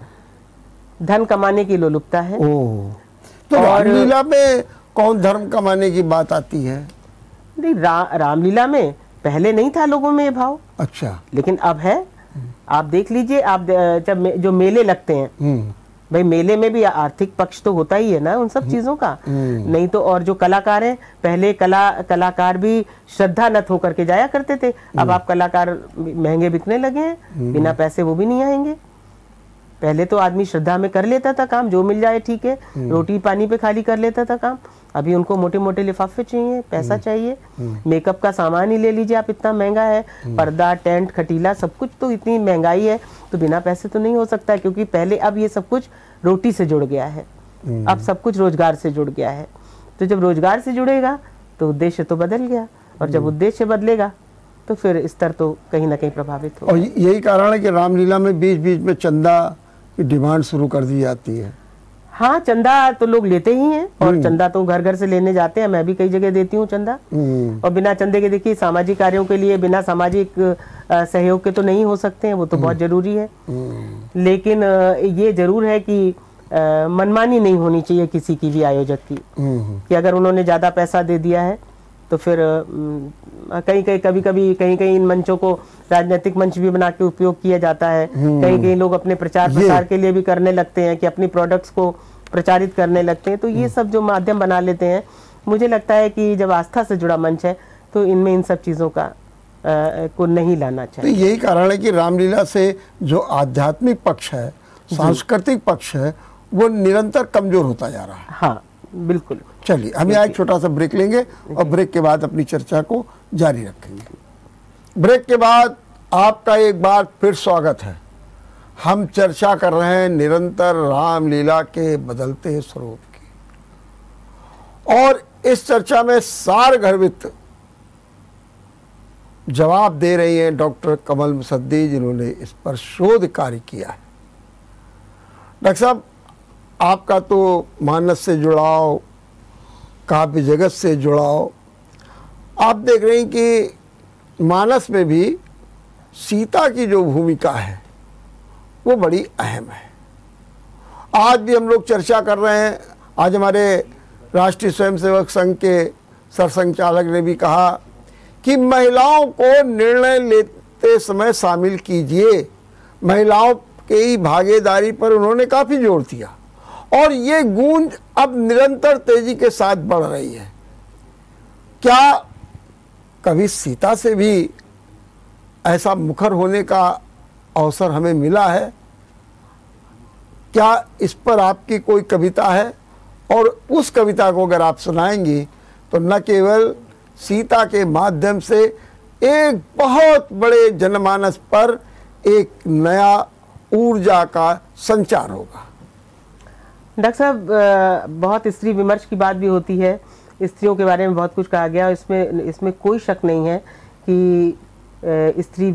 धन कमाने की लोलुपता है। ओह, तो रामलीला में कौन धर्म कमाने की बात आती है? नहीं, रामलीला में पहले नहीं था लोगों में ये भाव। अच्छा। लेकिन अब है। आप देख लीजिए, आप जब जो मेले लगते हैं, भाई मेले में भी आर्थिक पक्ष तो होता ही है ना उन सब चीजों का। नहीं तो और जो कलाकार हैं, पहले कलाकार भी श्रद्धा नत होकर के जाया करते थे। अब आप कलाकार महंगे बिकने लगे हैं, बिना पैसे वो भी नहीं आएंगे। पहले तो आदमी श्रद्धा में कर लेता था काम, जो मिल जाए ठीक है, रोटी पानी पे खाली कर लेता था काम। अभी उनको मोटे मोटे लिफाफे चाहिए, पैसा चाहिए। मेकअप का सामान ही ले लीजिए आप, इतना महंगा है। पर्दा, टेंट, खटीला, सब कुछ तो इतनी महंगाई है, तो बिना पैसे तो नहीं हो सकता। क्योंकि पहले अब ये सब कुछ रोटी से जुड़ गया है, अब सब कुछ रोजगार से जुड़ गया है। तो जब रोजगार से जुड़ेगा तो उद्देश्य तो बदल गया, और जब उद्देश्य बदलेगा तो फिर स्तर तो कहीं ना कहीं प्रभावित होगा। और यही कारण है कि रामलीला में बीच बीच में चंदा की डिमांड शुरू कर दी जाती है। हाँ, चंदा तो लोग लेते ही हैं, और चंदा तो घर घर से लेने जाते हैं। मैं भी कई जगह देती हूँ चंदा। और बिना चंदे के देखिए, सामाजिक कार्यों के लिए बिना सामाजिक सहयोग के तो नहीं हो सकते हैं, वो तो बहुत जरूरी है। लेकिन ये जरूर है कि मनमानी नहीं होनी चाहिए किसी की भी आयोजक की, कि अगर उन्होंने ज्यादा पैसा दे दिया है तो फिर कहीं इन मंचों को राजनीतिक मंच भी बना के उपयोग किया जाता है। कहीं लोग अपने प्रचार प्रसार के लिए भी करने लगते हैं, कि अपनी प्रोडक्ट्स को प्रचारित करने लगते हैं। तो ये सब जो माध्यम बना लेते हैं, मुझे लगता है कि जब आस्था से जुड़ा मंच है तो इनमें इन सब चीजों का को नहीं लाना चाहिए। तो यही कारण है कि रामलीला से जो आध्यात्मिक पक्ष है, सांस्कृतिक पक्ष है, वो निरंतर कमजोर होता जा रहा है। हाँ, बिल्कुल। चलिए, हम यहाँ एक छोटा सा ब्रेक लेंगे और ब्रेक के बाद अपनी चर्चा को जारी रखेंगे। ब्रेक के बाद आपका एक बार फिर स्वागत है। हम चर्चा कर रहे हैं निरंतर रामलीला के बदलते स्वरूप की, और इस चर्चा में सारगर्भित जवाब दे रही हैं डॉक्टर कमल मुसद्दी, जिन्होंने इस पर शोध कार्य किया है। डॉक्टर साहब, आपका तो मानस से जुड़ाव, काव्य जगत से जुड़ाव, आप देख रहे हैं कि मानस में भी सीता की जो भूमिका है वो बड़ी अहम है। आज भी हम लोग चर्चा कर रहे हैं। आज हमारे राष्ट्रीय स्वयंसेवक संघ के सरसंघचालक ने भी कहा कि महिलाओं को निर्णय लेते समय शामिल कीजिए। महिलाओं की भागीदारी पर उन्होंने काफ़ी जोर दिया, और ये गूंज अब निरंतर तेजी के साथ बढ़ रही है। क्या कभी सीता से भी ऐसा मुखर होने का अवसर हमें मिला है? क्या इस पर आपकी कोई कविता है? और उस कविता को अगर आप सुनाएंगी तो न केवल सीता के माध्यम से एक बहुत बड़े जनमानस पर एक नया ऊर्जा का संचार होगा। डॉक्टर साहब, बहुत स्त्री विमर्श की बात भी होती है, स्त्रियों के बारे में बहुत कुछ कहा गया। इसमें कोई शक नहीं है कि स्त्री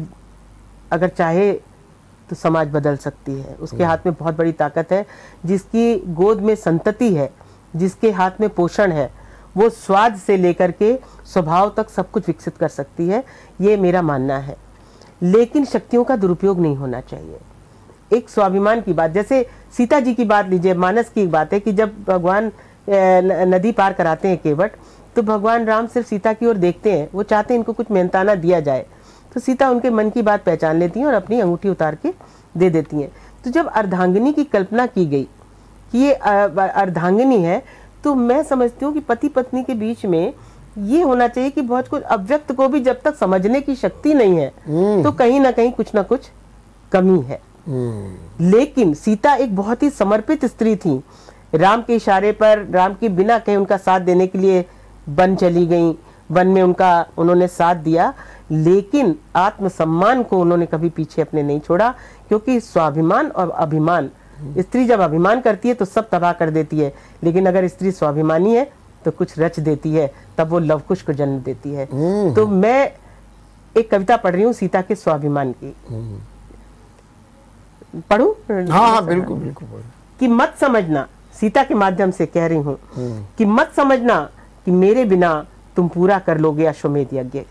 अगर चाहे तो समाज बदल सकती है। उसके हाथ में बहुत बड़ी ताकत है। जिसकी गोद में संतति है, जिसके हाथ में पोषण है, वो स्वाद से लेकर के स्वभाव तक सब कुछ विकसित कर सकती है, ये मेरा मानना है। लेकिन शक्तियों का दुरुपयोग नहीं होना चाहिए। एक स्वाभिमान की बात, जैसे सीता जी की बात लीजिए, मानस की एक बात है कि जब भगवान नदी पार कराते हैं केवट, तो भगवान राम सिर्फ सीता की ओर देखते हैं, वो चाहते हैं इनको कुछ मेहनताना दिया जाए। तो सीता उनके मन की बात पहचान लेती हैं और अपनी अंगूठी उतार के दे देती हैं। तो जब अर्धांगिनी की कल्पना की गई कि ये अर्धांगिनी है, तो मैं समझती हूँ कि पति पत्नी के बीच में ये होना चाहिए कि बहुत कुछ अव्यक्त को भी जब तक समझने की शक्ति नहीं है तो कहीं ना कहीं कुछ ना कुछ कमी है। लेकिन सीता एक बहुत ही समर्पित स्त्री थी। राम के इशारे पर, राम के बिना कहीं उनका साथ देने के लिए वन चली गई, वन में उन्होंने साथ दिया, लेकिन आत्मसम्मान को उन्होंने कभी पीछे अपने नहीं छोड़ा। क्योंकि स्वाभिमान और अभिमान, स्त्री जब अभिमान करती है तो सब तबाह कर देती है, लेकिन अगर स्त्री स्वाभिमानी है तो कुछ रच देती है, तब वो लवकुश को जन्म देती है। तो मैं एक कविता पढ़ रही हूँ सीता के स्वाभिमान की, पढ़ूं? हाँ, बिल्कुल बिल्कुल। कि मत समझना, सीता के माध्यम से कह रही हूँ कि मत समझना कि मेरे बिना तुम पूरा कर लोगे अश्वमेध यज्ञ।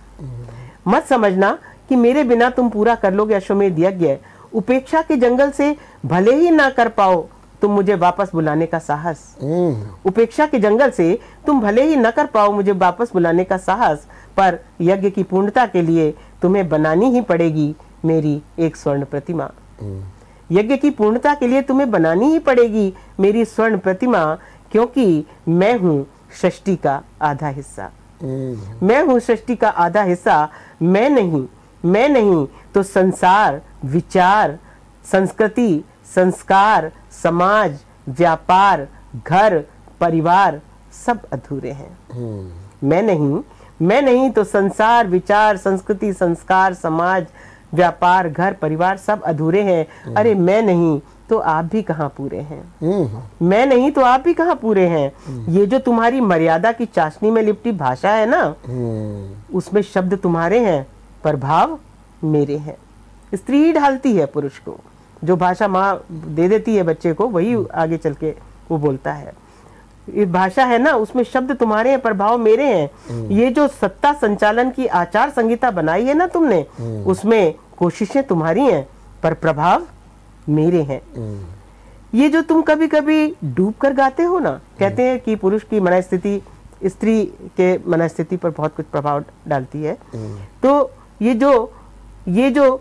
मत समझना कि मेरे बिना तुम पूरा कर लोगे अश्वमेध यज्ञ। उपेक्षा के जंगल से भले ही ना कर पाओ तुम मुझे वापस बुलाने का साहस। उपेक्षा के जंगल से तुम भले ही न कर पाओ मुझे वापस बुलाने का साहस, पर यज्ञ की पूर्णता के लिए तुम्हें बनानी ही पड़ेगी मेरी एक स्वर्ण प्रतिमा। यज्ञ की पूर्णता के लिए तुम्हें बनानी ही पड़ेगी मेरी स्वर्ण प्रतिमा, क्योंकि मैं हूँ सृष्टि का आधा हिस्सा। मैं हूँ सृष्टि का आधा हिस्सा। मैं नहीं तो संसार, विचार, संस्कृति, संस्कार, समाज, व्यापार, घर, परिवार सब अधूरे हैं। मैं नहीं तो संसार, विचार, संस्कृति, संस्कार, समाज, व्यापार, घर, परिवार सब अधूरे हैं। अरे मैं नहीं तो आप भी कहाँ पूरे हैं। मैं नहीं तो आप भी कहाँ पूरे हैं। ये जो तुम्हारी मर्यादा की चाशनी में लिपटी भाषा है ना, उसमें शब्द तुम्हारे हैं पर भाव मेरे हैं। स्त्री ही ढालती है पुरुष को, जो भाषा माँ दे देती है बच्चे को वही आगे चल के वो बोलता है। ये भाषा है ना, उसमें शब्द तुम्हारे हैं पर भाव मेरे हैं। ये जो सत्ता संचालन की आचार संहिता बनाई है ना तुमने, उसमें कोशिशें तुम्हारी हैं पर प्रभाव मेरे हैं। ये जो तुम कभी कभी डूब कर गाते हो ना, कहते हैं कि पुरुष की मनस्थिति स्त्री के मनस्थिति पर बहुत कुछ प्रभाव डालती है। तो ये जो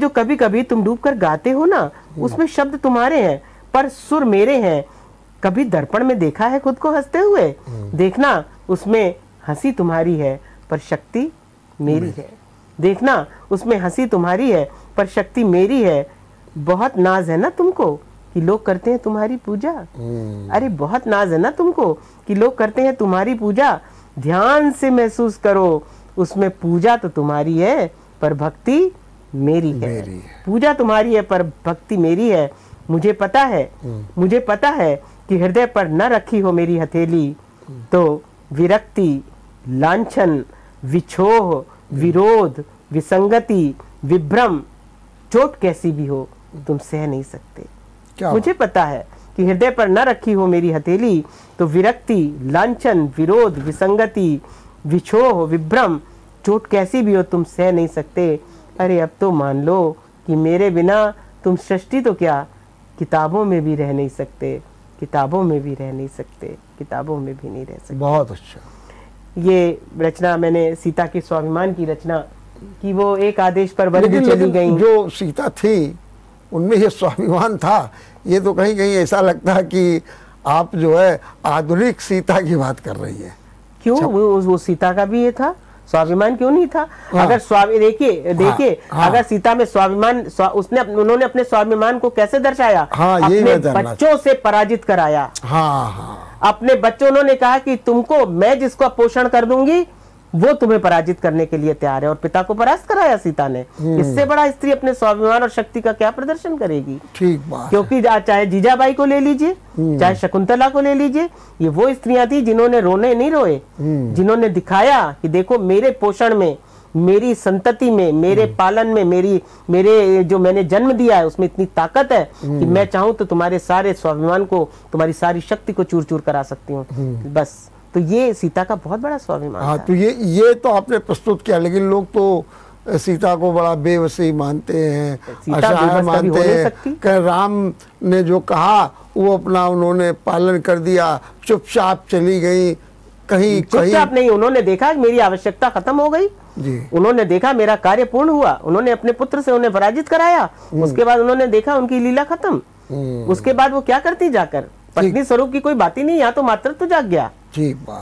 कभी कभी तुम डूब कर गाते हो ना, उसमें शब्द तुम्हारे हैं पर सुर मेरे हैं। कभी दर्पण में देखा है खुद को हंसते हुए? देखना उसमें हंसी तुम्हारी है पर शक्ति मेरी है। देखना उसमें हंसी तुम्हारी है पर शक्ति मेरी है। बहुत नाज है ना तुमको कि लोग करते हैं तुम्हारी पूजा। अरे बहुत नाज है ना तुमको कि लोग करते हैं तुम्हारी पूजा। ध्यान से महसूस करो, उसमें पूजा तो तुम्हारी है पर भक्ति मेरी है। पूजा तुम्हारी है पर भक्ति मेरी है। मुझे पता है कि हृदय पर न रखी हो मेरी हथेली तो विरक्ति, लांछन, विछोह, विरोध, विसंगति, विभ्रम, चोट कैसी भी हो तुम सह नहीं सकते। मुझे पता है कि हृदय पर न रखी हो मेरी हथेली तो विरक्ति, लांछन, विरोध, विसंगति, विछोह, विभ्रम, चोट कैसी भी हो तुम सह नहीं सकते। अरे अब तो मान लो कि मेरे बिना तुम सृष्टि तो क्या किताबों में भी रह नहीं सकते। किताबों में भी नहीं रह सकते। बहुत अच्छा। ये रचना मैंने सीता के स्वाभिमान की रचना की, वो एक आदेश पर वन भी चली गई। जो सीता थी उनमें ये स्वाभिमान था। ये तो कहीं कहीं ऐसा लगता है कि आप जो है आधुनिक सीता की बात कर रही है। क्यों? वो सीता का भी ये था, स्वाभिमान क्यों नहीं था? हाँ। अगर देखिए अगर सीता में स्वाभिमान, उन्होंने अपने स्वाभिमान को कैसे दर्शाया? हाँ, अपने बच्चों से पराजित कराया। अपने बच्चों, उन्होंने कहा कि तुमको मैं जिसको पोषण कर दूंगी वो तुम्हें पराजित करने के लिए तैयार है, और पिता को परास्त कराया सीता ने। इससे बड़ा स्त्री अपने स्वाभिमान और शक्ति का क्या प्रदर्शन करेगी? ठीक बात। क्योंकि चाहे जीजाबाई को ले लीजिए, चाहे शकुंतला को ले लीजिए, ये वो स्त्रियां थी जिन्होंने रोने नहीं रोए, जिन्होंने दिखाया कि देखो मेरे पोषण में, मेरी संतति में, मेरे पालन में, मेरे जो मैंने जन्म दिया है उसमें इतनी ताकत है कि मैं चाहूं तो तुम्हारे सारे स्वाभिमान को, तुम्हारी सारी शक्ति को चूर चूर करा सकती हूँ। बस, तो ये सीता का बहुत बड़ा स्वाभिमान था। तो ये तो आपने प्रस्तुत किया, लेकिन लोग तो सीता को बड़ा बेवसी मानते हैं, असहाय मानते हैं कि राम ने जो कहा वो अपना उन्होंने पालन कर दिया, चुपचाप चली गई। कहीं चुपचाप नहीं, उन्होंने देखा मेरी आवश्यकता खत्म हो गई जी। उन्होंने देखा मेरा कार्य पूर्ण हुआ, उन्होंने अपने पुत्र से उन्हें पराजित कराया। उसके बाद उन्होंने देखा उनकी लीला खत्म। उसके बाद वो क्या करती जाकर? पत्नी स्वरूप की कोई बात ही नहीं, यहाँ तो मातृत्व जाग गया।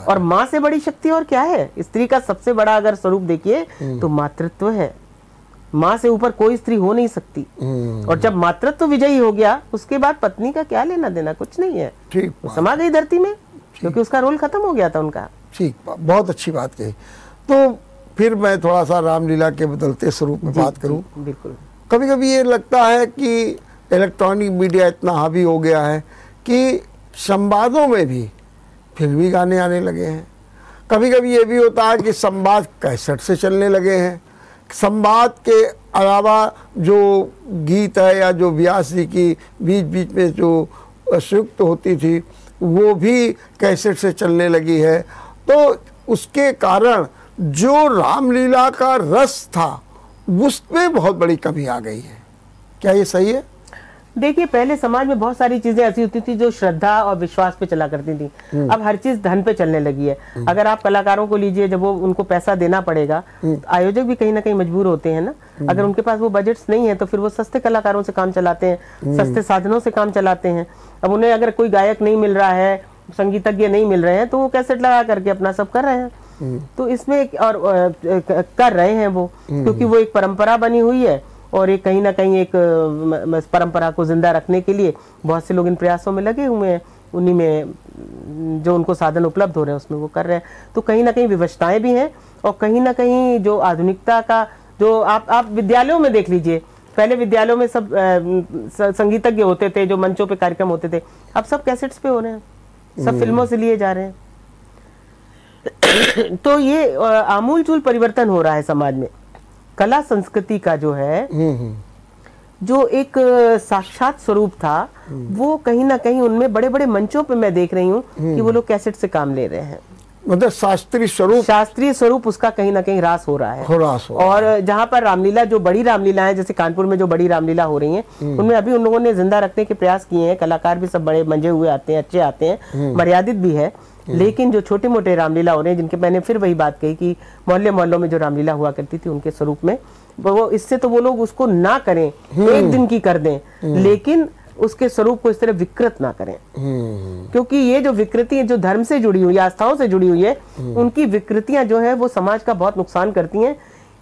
और माँ से बड़ी शक्ति और क्या है? स्त्री का सबसे बड़ा अगर स्वरूप देखिए तो मातृत्व है। माँ से ऊपर कोई स्त्री हो नहीं सकती। और जब मातृत्व विजयी हो गया उसके बाद पत्नी का क्या लेना देना? कुछ नहीं है। समा गई धरती में, क्योंकि उसका रोल खत्म हो गया था उनका। ठीक, बहुत अच्छी बात कही। तो फिर मैं थोड़ा सा रामलीला के बदलते स्वरूप में बात करूं। बिल्कुल। कभी कभी ये लगता है कि इलेक्ट्रॉनिक मीडिया इतना हावी हो गया है कि संवादों में भी फिल्मी गाने आने लगे हैं। कभी कभी ये भी होता है कि संवाद कैसेट से चलने लगे हैं। संवाद के अलावा जो गीत है या जो व्यास जी की बीच बीच में जो संयुक्त होती थी वो भी कैसेट से चलने लगी है। तो उसके कारण जो रामलीला का रस था उसमें बहुत बड़ी कमी आ गई है। क्या ये सही है? देखिए, पहले समाज में बहुत सारी चीजें ऐसी होती थी जो श्रद्धा और विश्वास पे चला करती थी। अब हर चीज धन पे चलने लगी है। अगर आप कलाकारों को लीजिए, जब वो उनको पैसा देना पड़ेगा, तो आयोजक भी कहीं ना कहीं मजबूर होते हैं ना। अगर उनके पास वो बजट्स नहीं है तो फिर वो सस्ते कलाकारों से काम चलाते हैं, सस्ते साधनों से काम चलाते हैं। अब उन्हें अगर कोई गायक नहीं मिल रहा है, संगीतज्ञ नहीं मिल रहे हैं, तो वो कैसेट लगा करके अपना सब कर रहे हैं। तो इसमें और कर रहे हैं वो, क्योंकि वो एक परंपरा बनी हुई है, और एक कहीं ना कहीं एक परंपरा को जिंदा रखने के लिए बहुत से लोग इन प्रयासों में लगे हुए हैं। उन्हीं में जो उनको साधन उपलब्ध हो रहे हैं उसमें वो कर रहे हैं। तो कहीं ना कहीं विवशताएं भी हैं, और कहीं ना कहीं जो आधुनिकता का जो आप विद्यालयों में देख लीजिए, पहले विद्यालयों में सब संगीतज्ञ होते थे, जो मंचों पे कार्यक्रम होते थे, अब सब कैसेट्स पे हो रहे हैं, सब फिल्मों से लिए जा रहे हैं। तो ये आमूलचूल परिवर्तन हो रहा है समाज में। कला संस्कृति का जो है, जो एक साक्षात स्वरूप था, वो कहीं ना कहीं उनमें बड़े बड़े मंचों पे मैं देख रही हूँ कि वो लोग कैसेट से काम ले रहे हैं। मतलब शास्त्रीय स्वरूप उसका कहीं ना कहीं ह्रास हो रहा है। और जहाँ पर रामलीला, जो बड़ी रामलीला है, जैसे कानपुर में जो बड़ी रामलीला हो रही है, उनमें अभी उन लोगों ने जिंदा रखने के प्रयास किए हैं। कलाकार भी सब बड़े मंजे हुए आते हैं, अच्छे आते हैं, मर्यादित भी है। लेकिन जो छोटे मोटे रामलीला हो रहे हैं, जिनके मैंने फिर वही बात कही कि मोहल्ले मोहल्लों में जो रामलीला हुआ करती थी, उनके स्वरूप में वो, इससे तो वो लोग उसको ना करें, एक दिन की कर दें, लेकिन उसके स्वरूप को इस तरह विकृत ना करें। क्योंकि ये जो विकृति है, जो धर्म से जुड़ी हुई, आस्थाओं से जुड़ी हुई है, उनकी विकृतियां जो है वो समाज का बहुत नुकसान करती हैं।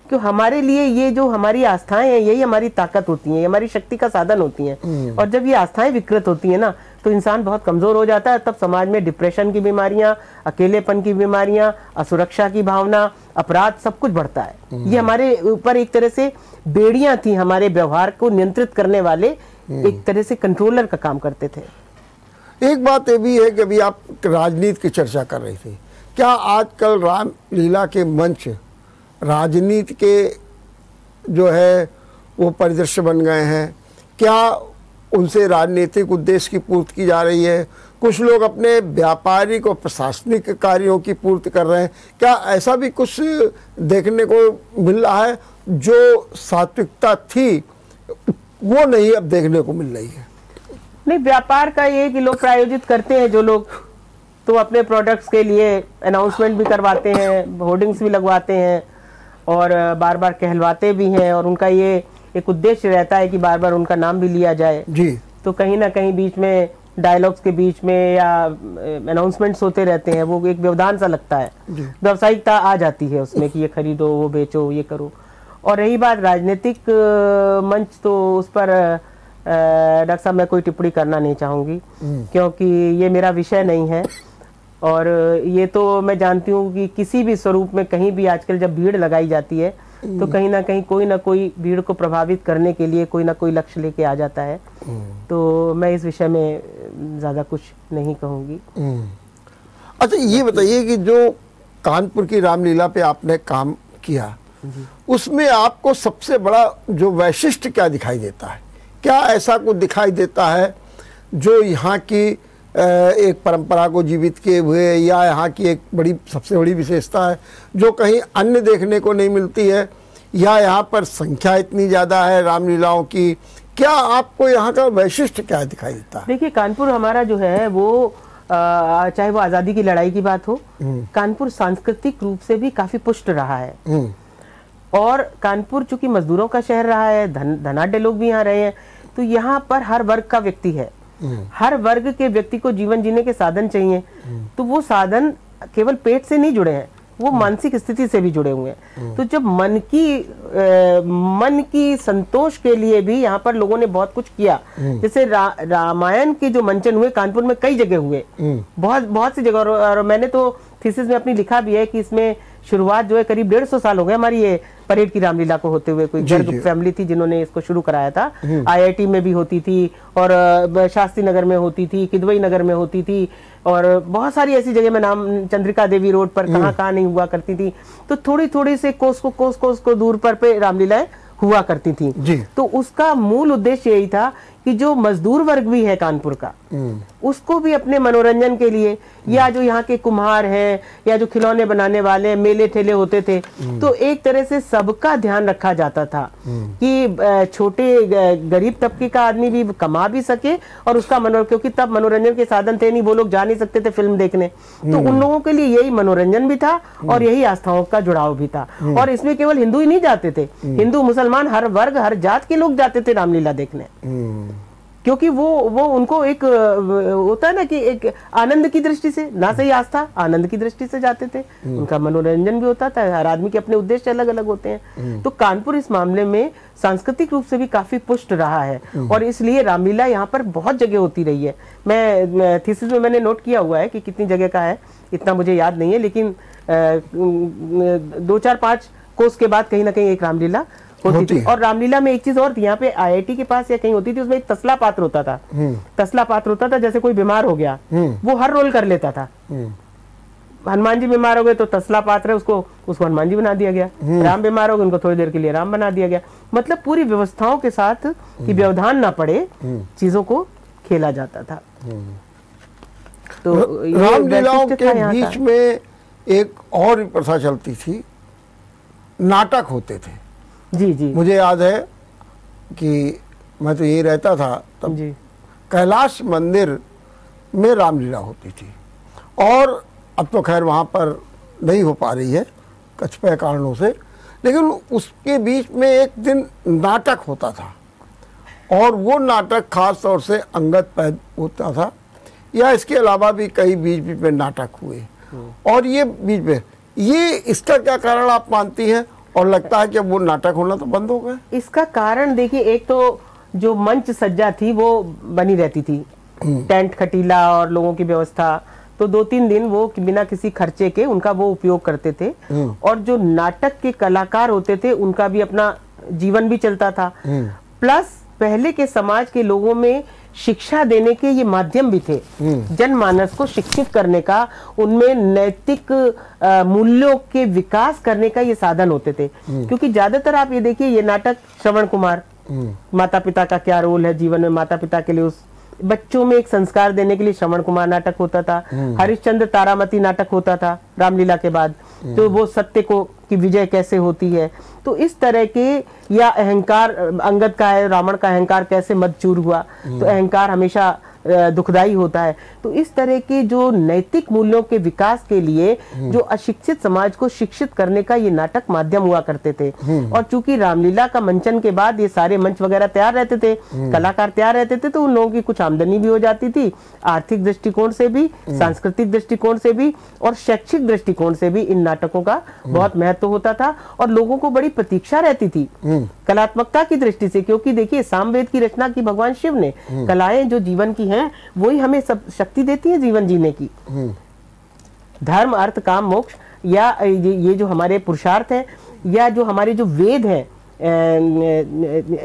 कि हमारे लिए ये जो हमारी आस्थाएं हैं, यही हमारी ताकत होती हैं, हमारी शक्ति का साधन होती हैं। और जब ये आस्थाएं विकृत होती हैं ना, तो इंसान बहुत कमजोर हो जाता है। तब समाज में डिप्रेशन की बीमारियां, अकेलेपन की बीमारियां, असुरक्षा की भावना, अपराध, सब कुछ बढ़ता है। ये हमारे ऊपर एक तरह से बेड़ियां थी, हमारे व्यवहार को नियंत्रित करने वाले एक तरह से कंट्रोलर का काम करते थे। एक बात ये भी है कि अभी आप राजनीति की चर्चा कर रही थी, क्या आजकल रामलीला के मंच राजनीति के जो है वो परिदृश्य बन गए हैं? क्या उनसे राजनीतिक उद्देश्य की पूर्ति की जा रही है? कुछ लोग अपने व्यापारिक और प्रशासनिक कार्यों की पूर्ति कर रहे हैं। क्या ऐसा भी कुछ देखने को मिल रहा है? जो सात्विकता थी वो नहीं अब देखने को मिल रही है। नहीं, व्यापार का ये कि लोग प्रायोजित करते हैं, जो लोग तो अपने प्रोडक्ट्स के लिए अनाउंसमेंट भी करवाते हैं, होर्डिंग्स भी लगवाते हैं, और बार बार कहलवाते भी हैं, और उनका ये एक उद्देश्य रहता है कि बार बार उनका नाम भी लिया जाए जी। तो कहीं ना कहीं बीच में डायलॉग्स के बीच में या अनाउंसमेंट्स होते रहते हैं, वो एक व्यवधान सा लगता है, व्यावसायिकता आ जाती है उसमें कि ये खरीदो, वो बेचो, ये करो। और रही बात राजनीतिक मंच, तो उस पर डॉक्टर साहब मैं कोई टिप्पणी करना नहीं चाहूँगी, क्योंकि ये मेरा विषय नहीं है। और ये तो मैं जानती हूँ कि किसी भी स्वरूप में कहीं भी आजकल जब भीड़ लगाई जाती है, तो कहीं ना कोई भीड़ को प्रभावित करने के लिए कोई ना कोई लक्ष्य लेके आ जाता है। तो मैं इस विषय में ज़्यादा कुछ नहीं कहूँगी। अच्छा, ये बताइए कि जो कानपुर की रामलीला पे आपने काम किया, उसमें आपको सबसे बड़ा जो वैशिष्ट्य क्या दिखाई देता है? क्या ऐसा कुछ दिखाई देता है जो यहाँ की एक परंपरा को जीवित किए हुए, या यहाँ की एक सबसे बड़ी विशेषता है जो कहीं अन्य देखने को नहीं मिलती है, या यहाँ पर संख्या इतनी ज़्यादा है रामलीलाओं की? क्या आपको यहाँ का वैशिष्ट्य क्या दिखाई देता है? देखिए, कानपुर हमारा जो है वो चाहे वो आज़ादी की लड़ाई की बात हो, कानपुर सांस्कृतिक रूप से भी काफ़ी पुष्ट रहा है। और कानपुर चूंकि मजदूरों का शहर रहा है, धनाढ्य लोग भी यहाँ रहे हैं, तो यहाँ पर हर वर्ग का व्यक्ति है। हर वर्ग के व्यक्ति को जीवन जीने के साधन चाहिए, तो वो साधन केवल पेट से नहीं जुड़े हैं, वो मानसिक स्थिति से भी जुड़े हुए हैं। तो जब मन की संतोष के लिए भी यहाँ पर लोगों ने बहुत कुछ किया। जैसे रामायण के जो मंचन हुए कानपुर में कई जगह हुए, बहुत सी जगह। और मैंने तो थीसिस में अपनी लिखा भी है कि इसमें शुरुआत जो है करीब 150 साल हो गए हमारी ये परेड की रामलीला को होते हुए। कोई गर्ग फैमिली थी जिन्होंने इसको शुरू कराया था। IIT में भी होती थी, और शास्त्री नगर में होती थी, किदवई नगर में होती थी, और बहुत सारी ऐसी जगह में, नाम चंद्रिका देवी रोड पर कहाँ नहीं हुआ करती थी। तो थोड़ी थोड़ी से कोस को दूर पर पे रामलीलाएं हुआ करती थी। तो उसका मूल उद्देश्य यही था कि जो मजदूर वर्ग भी है कानपुर का, उसको भी अपने मनोरंजन के लिए, या जो यहाँ के कुम्हार हैं या जो खिलौने बनाने वाले हैं, मेले ठेले होते थे, तो एक तरह से सबका ध्यान रखा जाता था कि छोटे गरीब तबके का आदमी भी कमा भी सके और उसका क्योंकि तब मनोरंजन के साधन थे नहीं, वो लोग जा नहीं सकते थे फिल्म देखने, तो उन लोगों के लिए यही मनोरंजन भी था और यही आस्थाओं का जुड़ाव भी था। और इसमें केवल हिंदू ही नहीं जाते थे, हिंदू मुसलमान हर वर्ग हर जात के लोग जाते थे रामलीला देखने, क्योंकि वो उनको एक होता है ना कि एक आनंद की दृष्टि से, ना सही आस्था, आनंद की दृष्टि से जाते थे, उनका मनोरंजन भी होता था। हर आदमी के अपने उद्देश्य अलग अलग होते हैं। तो कानपुर इस मामले में सांस्कृतिक रूप से भी काफी पुष्ट रहा है और इसलिए रामलीला यहाँ पर बहुत जगह होती रही है। मैं थीसिस में मैंने नोट किया हुआ है कि कितनी जगह का है, इतना मुझे याद नहीं है, लेकिन 2-4-5 कोस के बाद कहीं ना कहीं एक रामलीला होती थी। और रामलीला में एक चीज और थी, यहाँ पे आईआईटी के पास या कहीं होती थी, उसमें एक तसला पात्र होता था। तसला पात्र होता था, जैसे कोई बीमार हो गया वो हर रोल कर लेता था। हनुमान जी बीमार हो गए तो तसला पात्र है, उसको हनुमान जी बना दिया गया। राम बीमार हो गए, उनको थोड़ी देर के लिए राम बना दिया गया। मतलब पूरी व्यवस्थाओं के साथ कि व्यवधान ना पड़े, चीजों को खेला जाता था। तो रामलीलाओं के बीच में एक और प्रथा चलती थी, नाटक होते थे। जी जी, मुझे याद है कि मैं तो यही रहता था तब जी। कैलाश मंदिर में रामलीला होती थी और अब तो खैर वहाँ पर नहीं हो पा रही है कतिपय कारणों से, लेकिन उसके बीच में एक दिन नाटक होता था और वो नाटक खास तौर से अंगद पैद होता था, या इसके अलावा भी कई बीच बीच में नाटक हुए। और ये बीच में इसका क्या कारण आप मानती हैं? और लगता है कि वो नाटक होना तो बंद हो गए। इसका कारण देखिए, एक तो जो मंच सज्जा थी वो बनी रहती थी, टेंट खटीला और लोगों की व्यवस्था, तो 2-3 दिन वो बिना किसी खर्चे के उनका वो उपयोग करते थे। और जो नाटक के कलाकार होते थे उनका भी अपना जीवन भी चलता था। प्लस पहले के समाज के लोगों में शिक्षा देने के ये माध्यम भी थे, जनमानस को शिक्षित करने का, उनमें नैतिक मूल्यों के विकास करने का ये साधन होते थे। क्योंकि ज्यादातर आप ये देखिए, ये नाटक श्रवण कुमार, माता पिता का क्या रोल है जीवन में, माता पिता के लिए, उस बच्चों में एक संस्कार देने के लिए श्रवण कुमार नाटक होता था। हरिश्चंद्र तारामती नाटक होता था रामलीला के बाद, तो वो सत्य को की विजय कैसे होती है, तो इस तरह के, या अहंकार अंगद का है, रावण का अहंकार कैसे मदचूर हुआ, तो अहंकार हमेशा दुखदाई होता है। तो इस तरह के जो नैतिक मूल्यों के विकास के लिए जो अशिक्षित समाज को शिक्षित करने का ये नाटक माध्यम हुआ करते थे। और चूंकि रामलीला का मंचन के बाद ये सारे मंच वगैरह तैयार रहते थे, कलाकार तैयार रहते थे, तो उन लोगों की कुछ आमदनी भी हो जाती थी, आर्थिक दृष्टिकोण से भी, सांस्कृतिक दृष्टिकोण से भी और शैक्षिक दृष्टिकोण से भी इन नाटकों का बहुत महत्व होता था और लोगों को बड़ी प्रतीक्षा रहती थी कलात्मकता की दृष्टि से। क्योंकि देखिए, सामवेद की रचना की भगवान शिव ने, कलाएं जो जीवन की हैं वही हमें सब शक्ति देती है जीवन जीने की। धर्म अर्थ काम मोक्ष, या ये जो हमारे पुरुषार्थ हैं, या जो हमारे जो वेद हैं,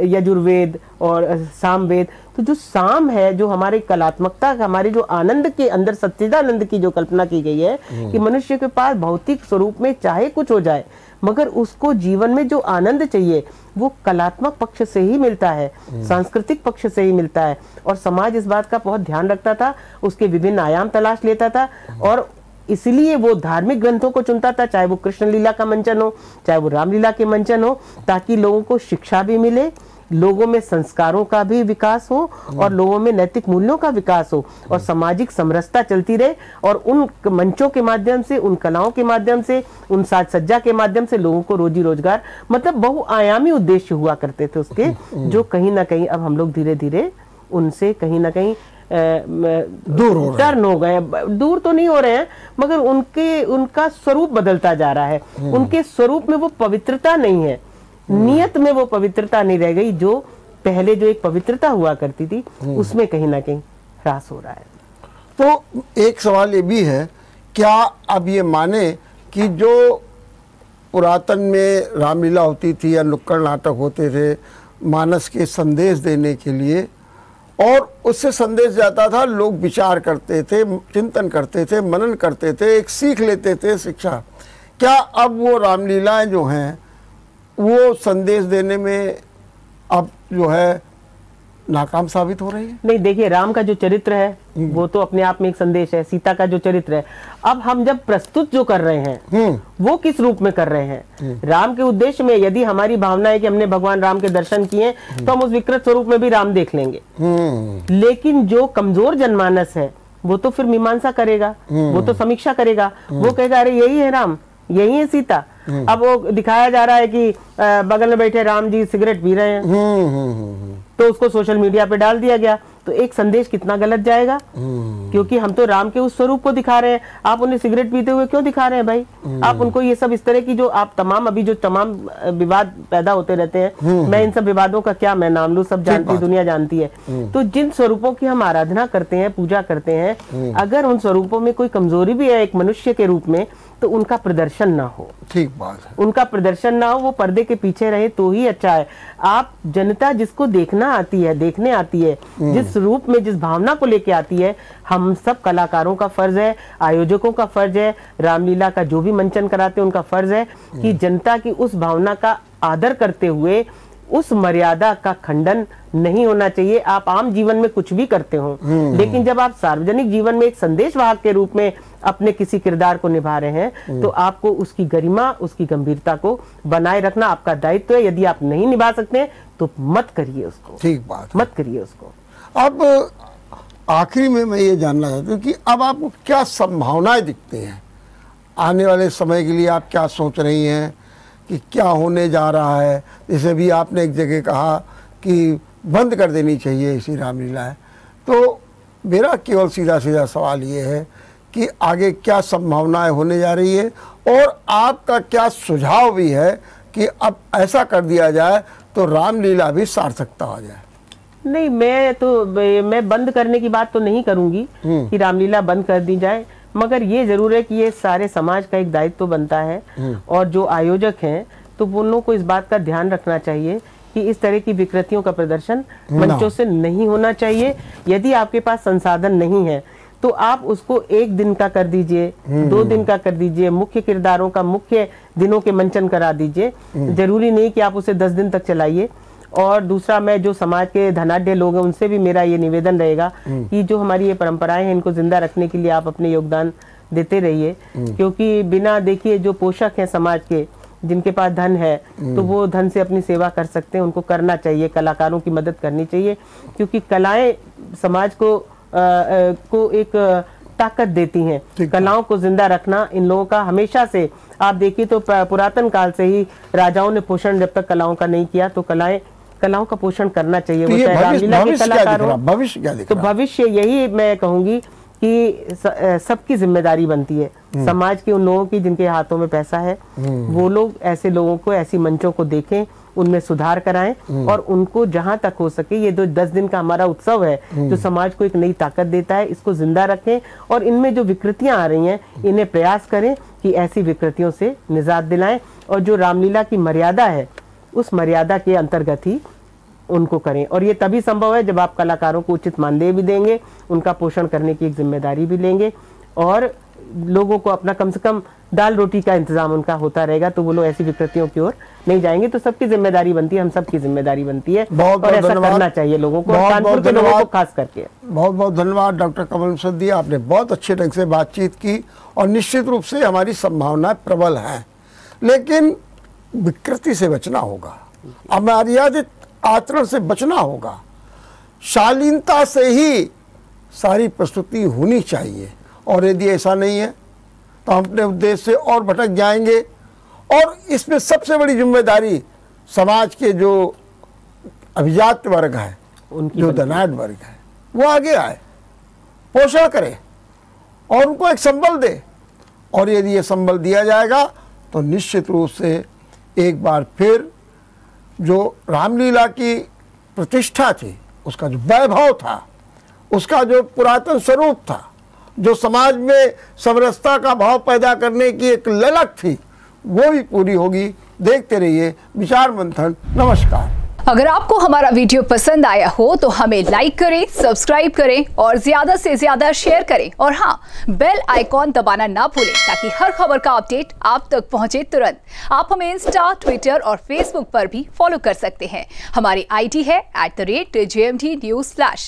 यजुर्वेद और सामवेद, तो जो साम है, जो हमारी कलात्मकता, हमारे जो आनंद के अंदर सच्चिदानंद की जो कल्पना की गई है कि मनुष्य के पास भौतिक स्वरूप में चाहे कुछ हो जाए, मगर उसको जीवन में जो आनंद चाहिए वो कलात्मक पक्ष से ही मिलता है, सांस्कृतिक पक्ष से ही मिलता है। और समाज इस बात का बहुत ध्यान रखता था, उसके विभिन्न आयाम तलाश लेता था और इसलिए वो धार्मिक ग्रंथों को चुनता था, चाहे वो कृष्ण लीला का मंचन हो, चाहे वो रामलीला के मंचन हो, ताकि लोगों को शिक्षा भी मिले, लोगों में संस्कारों का भी विकास हो और लोगों में नैतिक मूल्यों का विकास हो और सामाजिक समरसता चलती रहे। और उन मंचों के माध्यम से, उन कलाओं के माध्यम से, उन साज सज्जा के माध्यम से लोगों को रोजी रोजगार, मतलब बहुआयामी उद्देश्य हुआ करते थे उसके, जो कहीं ना कहीं अब हम लोग धीरे धीरे उनसे कहीं ना कहीं टर्न हो गए। दूर तो नहीं हो रहे हैं, मगर उनका स्वरूप बदलता जा रहा है। उनके स्वरूप में वो पवित्रता नहीं है, नियत में वो पवित्रता नहीं रह गई, जो पहले जो एक पवित्रता हुआ करती थी उसमें कहीं ना कहीं ह्रास हो रहा है। तो एक सवाल ये भी है, क्या अब ये माने कि जो पुरातन में रामलीला होती थी या नुक्कड़ नाटक होते थे मानस के संदेश देने के लिए, और उससे संदेश जाता था, लोग विचार करते थे, चिंतन करते थे, मनन करते थे, एक सीख लेते थे शिक्षा, क्या अब वो रामलीलाएं जो हैं वो संदेश देने में अब जो है नाकाम साबित हो रही है? नहीं, देखिए, राम का जो चरित्र है वो तो अपने आप में एक संदेश है, सीता का जो चरित्र है, अब हम जब प्रस्तुत जो कर रहे हैं वो किस रूप में कर रहे हैं? राम के उद्देश्य में यदि हमारी भावना है कि हमने भगवान राम के दर्शन किए तो हम उस विकृत स्वरूप में भी राम देख लेंगे। लेकिन जो कमजोर जनमानस है वो तो फिर मीमांसा करेगा, वो तो समीक्षा करेगा, वो कहेगा अरे यही है राम, यही है सीता। अब वो दिखाया जा रहा है कि बगल में बैठे राम जी सिगरेट पी रहे हैं, तो उसको सोशल मीडिया पे डाल दिया गया, तो एक संदेश कितना गलत जाएगा। क्योंकि हम तो राम के उस स्वरूप को दिखा रहे हैं, आप उन्हें सिगरेट पीते हुए क्यों दिखा रहे हैं भाई? आप उनको ये सब इस तरह की जो आप तमाम अभी जो तमाम विवाद पैदा होते रहते हैं, मैं इन सब विवादों का क्या मैं नाम लूं, सब जानती, दुनिया जानती है। तो जिन स्वरूपों की हम आराधना करते हैं, पूजा करते हैं, अगर उन स्वरूपों में कोई कमजोरी भी है एक मनुष्य के रूप में, तो उनका प्रदर्शन ना हो। ठीक बात है, उनका प्रदर्शन ना हो, वो पर्दे के पीछे रहे तो ही अच्छा है। आप जनता जिसको देखना आती है, देखने आती है, जिस रूप में, जिस भावना को लेके आती है, हम सब कलाकारों का फर्ज है, आयोजकों का फर्ज है, रामलीला का जो भी मंचन कराते हैं उनका फर्ज है कि जनता की उस भावना का आदर करते हुए उस मर्यादा का खंडन नहीं होना चाहिए। आप आम जीवन में कुछ भी करते हो, लेकिन जब आप सार्वजनिक जीवन में एक संदेशवाहक के रूप में अपने किसी किरदार को निभा रहे हैं, तो आपको उसकी गरिमा, उसकी गंभीरता को बनाए रखना आपका दायित्व है। यदि आप नहीं निभा सकते तो मत करिए उसको। ठीक बात, मत करिए उसको। अब आखिरी में मैं ये जानना चाहता हूँ कि अब आपको क्या संभावनाएं दिखती हैं आने वाले समय के लिए? आप क्या सोच रही हैं कि क्या होने जा रहा है? जैसे भी आपने एक जगह कहा कि बंद कर देनी चाहिए इसी रामलीला है, तो मेरा केवल सीधा सीधा सवाल ये है कि आगे क्या संभावनाएं होने जा रही है, और आपका क्या सुझाव भी है कि अब ऐसा कर दिया जाए तो रामलीला भी सार्थकता हो जाए? नहीं, मैं बंद करने की बात तो नहीं करूंगी कि रामलीला बंद कर दी जाए, मगर ये जरूर है कि ये सारे समाज का एक दायित्व तो बनता है, और जो आयोजक हैं तो उन लोगों को इस बात का ध्यान रखना चाहिए कि इस तरह की विकृतियों का प्रदर्शन मंचों से नहीं होना चाहिए। यदि आपके पास संसाधन नहीं है तो आप उसको 1 दिन का कर दीजिए, 2 दिन का कर दीजिए, मुख्य किरदारों का मुख्य दिनों के मंचन करा दीजिए। जरूरी नहीं कि आप उसे 10 दिन तक चलाइए। और दूसरा, मैं जो समाज के धनाढ्य लोग हैं उनसे भी मेरा ये निवेदन रहेगा कि जो हमारी ये परंपराएं हैं इनको जिंदा रखने के लिए आप अपने योगदान देते रहिए, क्योंकि बिना, देखिए, जो पोषक हैं समाज के, जिनके पास धन है तो वो धन से अपनी सेवा कर सकते हैं, उनको करना चाहिए, कलाकारों की मदद करनी चाहिए, क्योंकि कलाएं समाज को एक ताकत देती हैं। कलाओं को जिंदा रखना इन लोगों का हमेशा से, आप देखिए तो पुरातन काल से ही राजाओं ने पोषण जब तक कलाओं का नहीं किया, तो कलाओं का पोषण करना चाहिए। वो चाहे रामलीला के कलाकार हो, भविष्य क्या दिख रहा? तो भविष्य यही मैं कहूंगी कि सबकी जिम्मेदारी बनती है, समाज के उन लोगों की जिनके हाथों में पैसा है, वो लोग ऐसे लोगों को, ऐसी मंचों को देखें, उनमें सुधार कराएं, और उनको जहां तक हो सके, ये 10 दिन का हमारा उत्सव है जो समाज को एक नई ताकत देता है, इसको जिंदा रखें, और इनमें जो विकृतियां आ रही हैं इन्हें प्रयास करें कि ऐसी विकृतियों से निजात दिलाएं, और जो रामलीला की मर्यादा है उस मर्यादा के अंतर्गत ही उनको करें। और ये तभी संभव है जब आप कलाकारों को उचित मानदेय भी देंगे, उनका पोषण करने की एक जिम्मेदारी भी लेंगे, और लोगों को अपना कम से कम दाल रोटी का इंतजाम उनका होता रहेगा, तो वो लोग ऐसी विकृतियों की ओर नहीं जाएंगे। तो सबकी जिम्मेदारी बनती है, हम सबकी जिम्मेदारी बनती है, और ऐसा करना चाहिए लोगों को, कानपुर के लोगों को खास करके। बहुत बहुत धन्यवाद डॉक्टर कमल मुसद्दी, आपने बहुत अच्छे ढंग से बातचीत की, और निश्चित रूप से हमारी संभावनाएं प्रबल हैं, लेकिन विकृति से बचना होगा, अमर्यादित आचरण से बचना होगा, शालीनता से ही सारी प्रस्तुति होनी चाहिए, और यदि ऐसा नहीं है तो हम अपने उद्देश्य से और भटक जाएंगे। और इसमें सबसे बड़ी जिम्मेदारी समाज के जो अभिजात वर्ग है, जो धनाढ्य वर्ग है, वो आगे आए, पोषण करे और उनको एक संबल दे, और यदि ये संबल दिया जाएगा तो निश्चित रूप से एक बार फिर जो रामलीला की प्रतिष्ठा थी, उसका जो वैभव था, उसका जो पुरातन स्वरूप था, जो समाज में समरसता का भाव पैदा करने की एक ललक थी, वो भी पूरी होगी। देखते रहिए विचार मंथन। नमस्कार। अगर आपको हमारा वीडियो पसंद आया हो तो हमें लाइक करें, सब्सक्राइब करें और ज्यादा से ज्यादा शेयर करें और हाँ, बेल आइकॉन दबाना ना भूलें ताकि हर खबर का अपडेट आप तक पहुंचे तुरंत। आप हमें इंस्टा, ट्विटर और फेसबुक पर भी फॉलो कर सकते हैं। हमारी आईडी है @JMT News Flash।